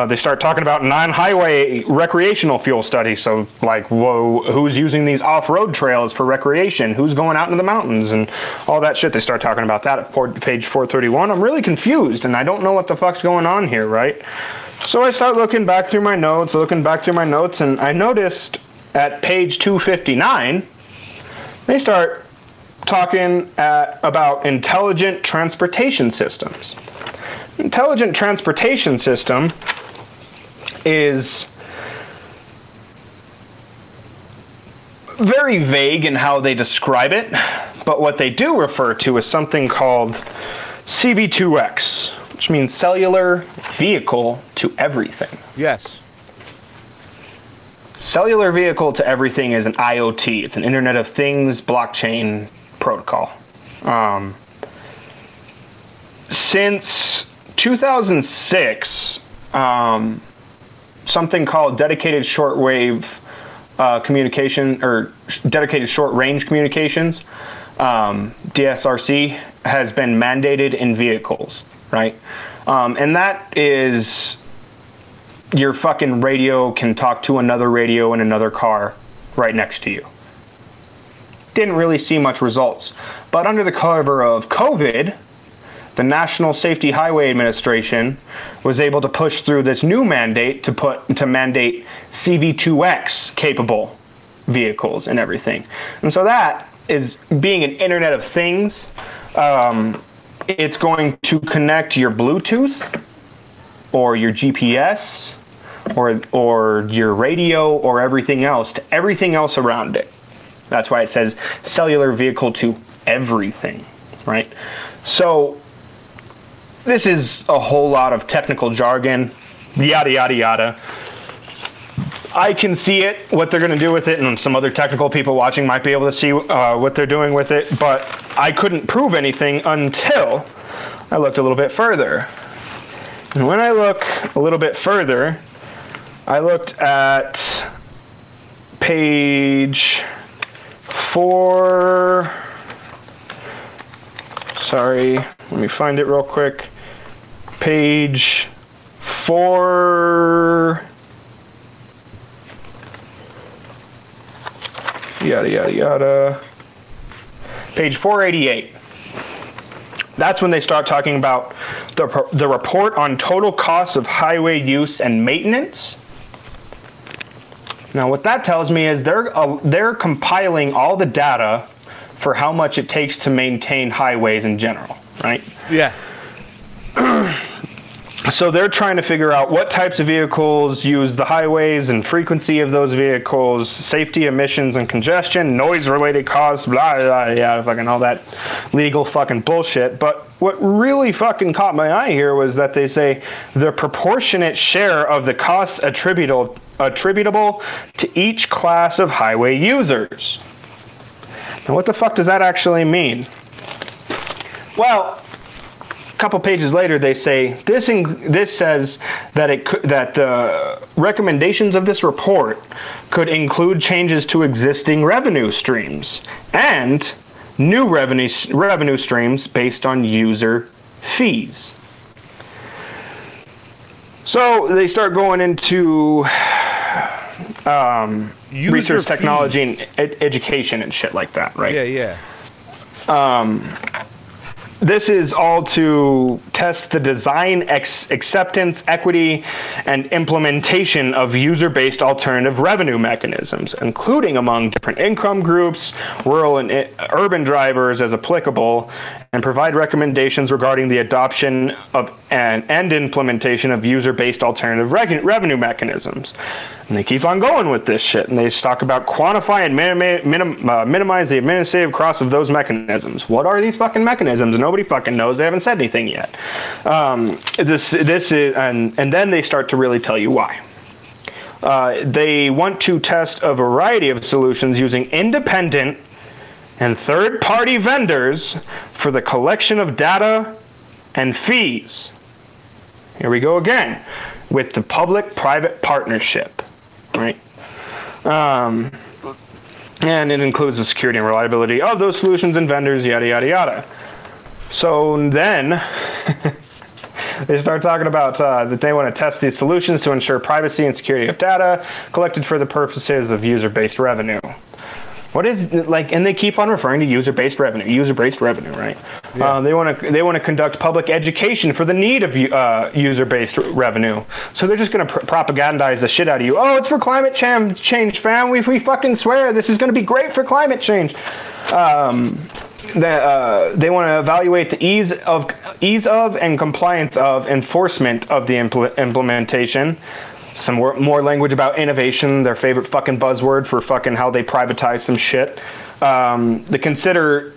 They start talking about non-highway recreational fuel studies. So, like, whoa, who's using these off-road trails for recreation? Who's going out into the mountains? And all that shit. They start talking about that at page 431. I'm really confused, and I don't know what the fuck's going on here, right? So I start looking back through my notes, and I noticed at page 259, they start talking about intelligent transportation systems. Intelligent transportation system is very vague in how they describe it, but what they do refer to is something called CV2X, which means cellular vehicle to everything. Yes. Cellular vehicle to everything is an IoT. It's an Internet of Things blockchain protocol. Since 2006, something called dedicated shortwave communication, or dedicated short range communications, DSRC, has been mandated in vehicles, right? And that is, your fucking radio can talk to another radio in another car right next to you. Didn't really see much results. But under the cover of COVID, the National Safety Highway Administration was able to push through this new mandate to mandate CV2X capable vehicles and everything. And so that is, being an Internet of Things, it's going to connect your Bluetooth or your GPS or your radio or everything else to everything else around it. That's why it says cellular vehicle to everything, right? So this is a whole lot of technical jargon, yada, yada, yada. I can see it, what they're going to do with it, and some other technical people watching might be able to see what they're doing with it, but I couldn't prove anything until I looked a little bit further. And when I look a little bit further, I looked at page 4. Sorry, let me find it real quick. Page 4. Yada, yada, yada. Page 488. That's when they start talking about the report on total costs of highway use and maintenance. Now, what that tells me is they're compiling all the data for how much it takes to maintain highways in general, right? Yeah. So they're trying to figure out what types of vehicles use the highways and frequency of those vehicles, safety, emissions, and congestion, noise-related costs, blah, blah, yeah, fucking all that legal fucking bullshit. But what really fucking caught my eye here was that they say the proportionate share of the costs attributable to each class of highway users. Now, what the fuck does that actually mean? Well, couple pages later, they say this says that the recommendations of this report could include changes to existing revenue streams and new revenue streams based on user fees. So they start going into research, technology, and education and shit like that, right? Yeah, yeah. This is all to test the design, acceptance, equity, and implementation of user-based alternative revenue mechanisms, including among different income groups, rural and urban drivers as applicable, and provide recommendations regarding the adoption of and implementation of user-based alternative revenue mechanisms. And they keep on going with this shit, and they talk about quantify and minimize the administrative costs of those mechanisms. What are these fucking mechanisms? Nobody fucking knows. They haven't said anything yet. This is, and then they start to really tell you why. They want to test a variety of solutions using independent and third-party vendors for the collection of data and fees. Here we go again with the public-private partnership, right? And it includes the security and reliability of those solutions and vendors, yada, yada, yada. So then they start talking about that they want to test these solutions to ensure privacy and security of data collected for the purposes of user-based revenue. What is, like, and they keep on referring to user-based revenue, right? Yeah. They want to conduct public education for the need of user-based revenue. So they're just going to propagandize the shit out of you. Oh, it's for climate change, fam. We fucking swear this is going to be great for climate change. They want to evaluate the ease of and compliance of enforcement of the implementation. Some more language about innovation, their favorite fucking buzzword for fucking how they privatize some shit. To consider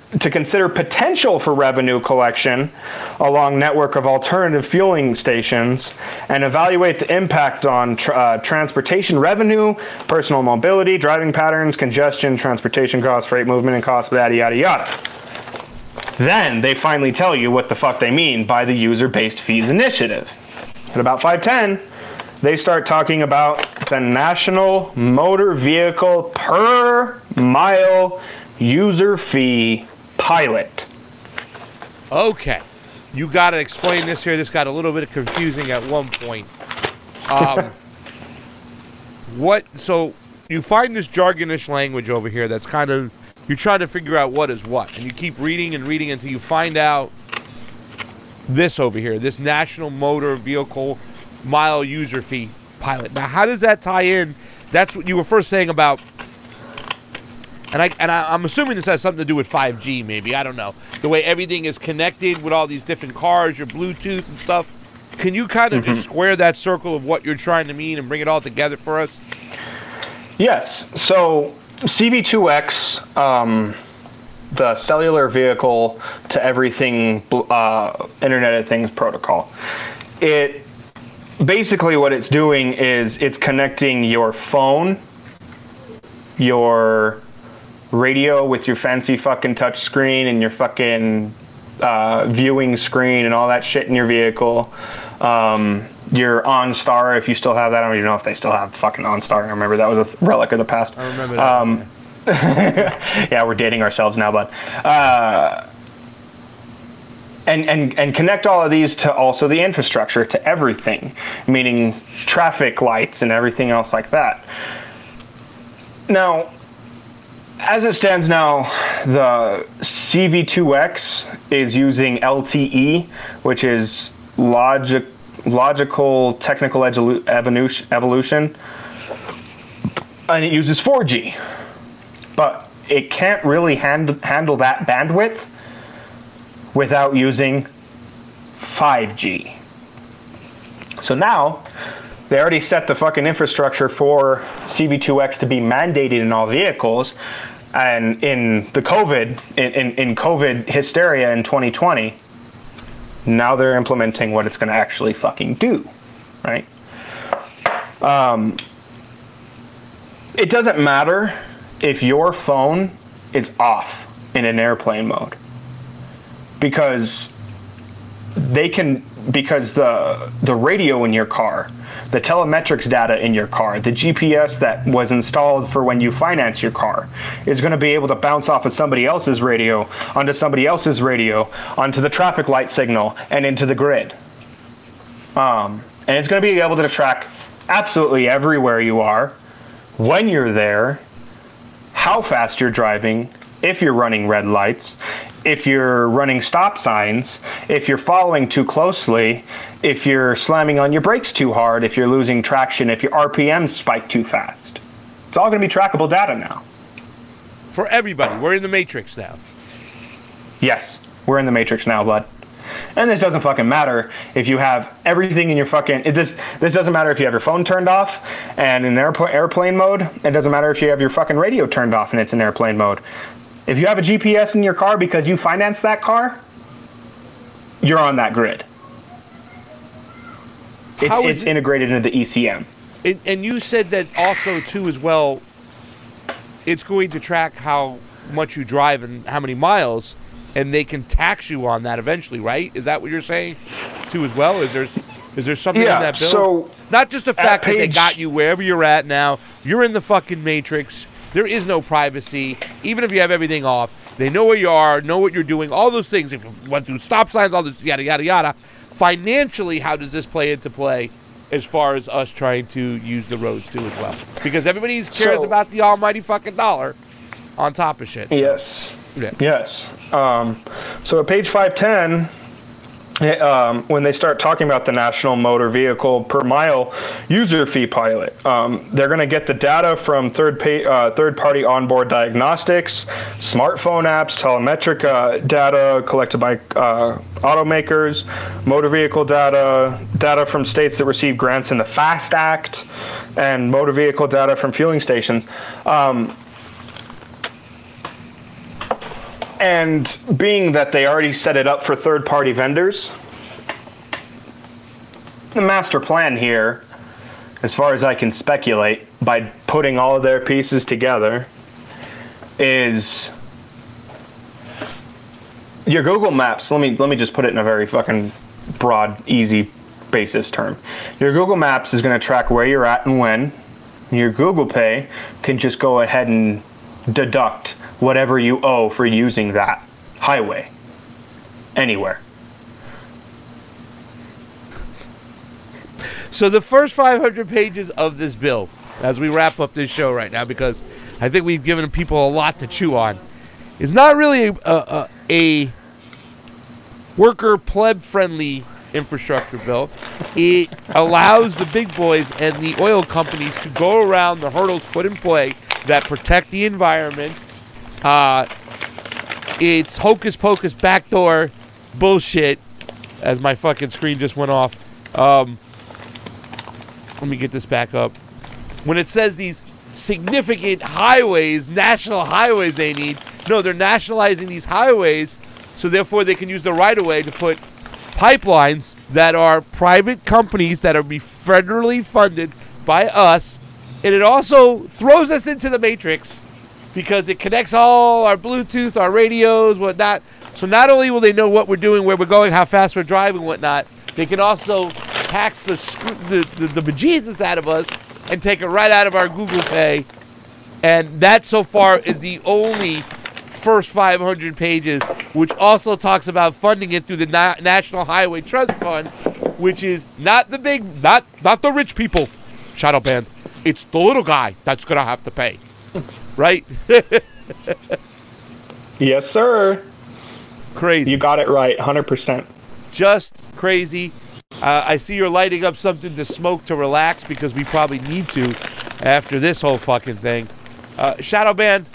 potential for revenue collection along network of alternative fueling stations, and evaluate the impact on transportation revenue, personal mobility, driving patterns, congestion, transportation costs, freight movement and costs, yada, yada, yada. Then they finally tell you what the fuck they mean by the user-based fees initiative. At about 5:10, they start talking about the National Motor Vehicle Per Mile User Fee Pilot. Okay. You got to explain this here. This got a little bit confusing at one point. So you find this jargonish language over here that's kind of, you're trying to figure out what is what. And you keep reading and reading until you find out this over here, this National Motor Vehicle Mile User Fee Pilot. Now, how does that tie in? That's what you were first saying about, and I'm assuming this has something to do with 5G, maybe. I don't know. The way everything is connected with all these different cars, your Bluetooth and stuff. Can you kind of just square that circle of what you're trying to mean and bring it all together for us? Yes. So CV2X, the cellular vehicle to everything Internet of Things protocol. Basically what it's doing is it's connecting your phone, your radio with your fancy fucking touch screen and your fucking viewing screen and all that shit in your vehicle. Your OnStar, if you still have that. I don't even know if they still have fucking OnStar. I remember that was a relic of the past. I remember that. Yeah, we're dating ourselves now, bud. And connect all of these to also the infrastructure, to everything, meaning traffic lights and everything else like that. Now, as it stands now, the CV2X is using LTE, which is logical technical evolution, and it uses 4G. But it can't really handle that bandwidth without using 5G. So now, they already set the fucking infrastructure for CV2X to be mandated in all vehicles, and in the COVID hysteria in 2020, now they're implementing what it's going to actually fucking do, right? It doesn't matter if your phone is off in an airplane mode, because the radio in your car, the telemetrics data in your car, the GPS that was installed for when you finance your car is going to be able to bounce off of somebody else's radio, onto somebody else's radio, onto the traffic light signal, and into the grid. And it's going to be able to track absolutely everywhere you are, when you're there, how fast you're driving, if you're running red lights, if you're running stop signs, if you're following too closely, if you're slamming on your brakes too hard, if you're losing traction, if your RPMs spike too fast. It's all going to be trackable data now. For everybody. We're in the Matrix now. Yes, we're in the Matrix now, bud. And this doesn't fucking matter if you have everything in your fucking... This doesn't matter if you have your phone turned off and in airplane mode. It doesn't matter if you have your fucking radio turned off and it's in airplane mode. If you have a GPS in your car because you financed that car, you're on that grid. It's integrated into the ECM. And you said that also, too, as well, it's going to track how much you drive and how many miles, and they can tax you on that eventually, right? Is that what you're saying too as well? Is there something in that bill? So not just the fact that they got you wherever you're at now. You're in the fucking Matrix. There is no privacy. Even if you have everything off, they know where you are, know what you're doing, all those things. If you went through stop signs, all this yada, yada, yada. Financially, how does this play into play as far as us trying to use the roads too as well? Because everybody cares about the almighty fucking dollar on top of shit. So. Yes. Yeah. Yes. So at page 510, when they start talking about the National Motor Vehicle per Mile User Fee Pilot, they're going to get the data from third-party onboard diagnostics, smartphone apps, telemetric data collected by automakers, motor vehicle data from states that receive grants in the FAST Act, and motor vehicle data from fueling stations. And being that they already set it up for third-party vendors, the master plan here, as far as I can speculate, by putting all of their pieces together, is your Google Maps. Let me just put it in a very fucking broad, easy basis term. Your Google Maps is going to track where you're at and when. Your Google Pay can just go ahead and deduct whatever you owe for using that highway anywhere. So the first 500 pages of this bill, as we wrap up this show right now, because I think we've given people a lot to chew on, is not really a worker pleb friendly infrastructure bill. It allows the big boys and the oil companies to go around the hurdles put in play that protect the environment. It's hocus pocus backdoor bullshit, as my fucking screen just went off. Let me get this back up. When it says these significant highways, national highways they need, no, they're nationalizing these highways, so therefore they can use the right-of-way to put pipelines that are private companies that are be federally funded by us, and it also throws us into the Matrix, because it connects all our Bluetooth, our radios, whatnot. So not only will they know what we're doing, where we're going, how fast we're driving, whatnot, they can also tax the bejesus out of us and take it right out of our Google Pay. And that so far is the only first 500 pages, which also talks about funding it through the National Highway Trust Fund, which is not the big, not the rich people, Shadow Banned. It's the little guy that's going to have to pay. Right? Yes, sir. Crazy. You got it right, 100%. Just crazy. I see you're lighting up something to smoke to relax, because we probably need to after this whole fucking thing. Shadow Banned,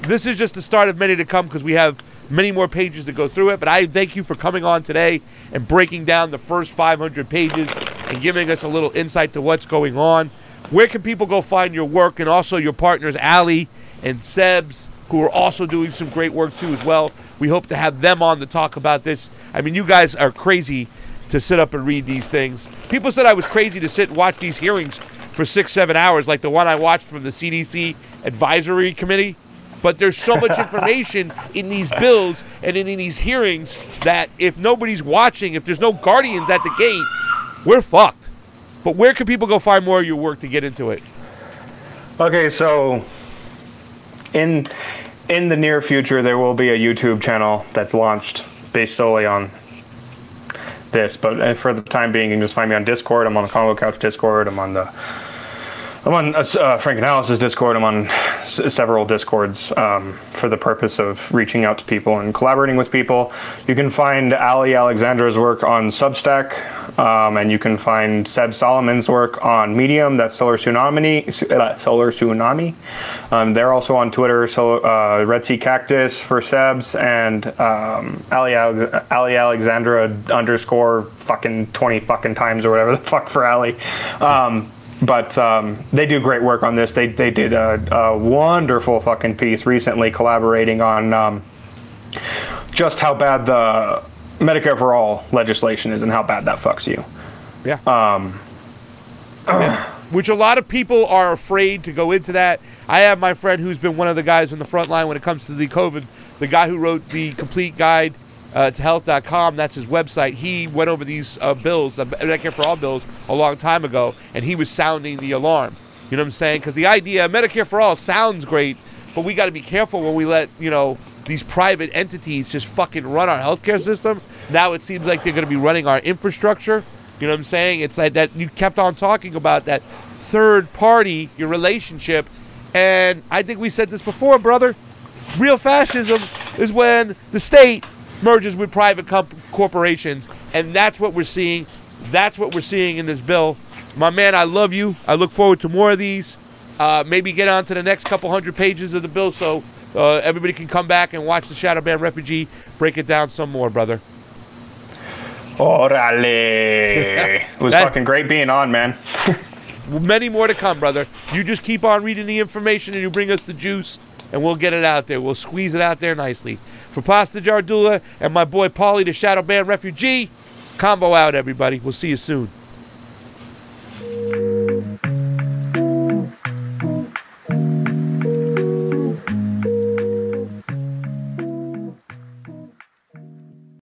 this is just the start of many to come, because we have many more pages to go through it. But I thank you for coming on today and breaking down the first 500 pages and giving us a little insight to what's going on. Where can people go find your work, and also your partners, Ali and Sebs, who are also doing some great work too as well? We hope to have them on to talk about this. I mean, you guys are crazy to sit up and read these things. People said I was crazy to sit and watch these hearings for 6-7 hours, like the one I watched from the CDC Advisory Committee. But there's so much information in these bills and in these hearings that if nobody's watching, if there's no guardians at the gate, we're fucked. But where can people go find more of your work to get into it? Okay, so in the near future, there will be a YouTube channel that's launched based solely on this. But for the time being, you can just find me on Discord. I'm on the Convo Couch Discord. I'm on Frank Analysis Discord. I'm on several Discords for the purpose of reaching out to people and collaborating with people. You can find Ali Alexandra's work on Substack, and you can find Seb Solomon's work on Medium. That's Solar Tsunami. They're also on Twitter. So Red Sea Cactus for Sebs, and Ali Alexandra _ fucking 20 fucking times or whatever the fuck for Ali. But they do great work on this. They did a wonderful fucking piece recently collaborating on just how bad the Medicare for All legislation is and how bad that fucks you. Yeah. Yeah. Which a lot of people are afraid to go into that. I have my friend who's been one of the guys on the front line when it comes to the COVID, the guy who wrote the complete guide to health.com, that's his website. He went over these bills, the Medicare for All bills, a long time ago, and he was sounding the alarm. You know what I'm saying? Because the idea of Medicare for All sounds great, but we got to be careful when we let, you know, these private entities just fucking run our healthcare system. Now it seems like they're going to be running our infrastructure. You know what I'm saying? It's like that you kept on talking about that third party, your relationship. And I think we said this before, brother. Real fascism is when the state merges with private corporations. And that's what we're seeing. That's what we're seeing in this bill. My man, I love you. I look forward to more of these. Maybe get on to the next couple hundred pages of the bill so everybody can come back and watch the Shadow Banned Refugee break it down some more, brother. Orale. It was fucking great being on, man. Many more to come, brother. You just keep on reading the information and you bring us the juice and we'll get it out there. We'll squeeze it out there nicely. For Pasta Jardula and my boy Paulie, the Shadow Banned Refugee, Convo out, everybody. We'll see you soon.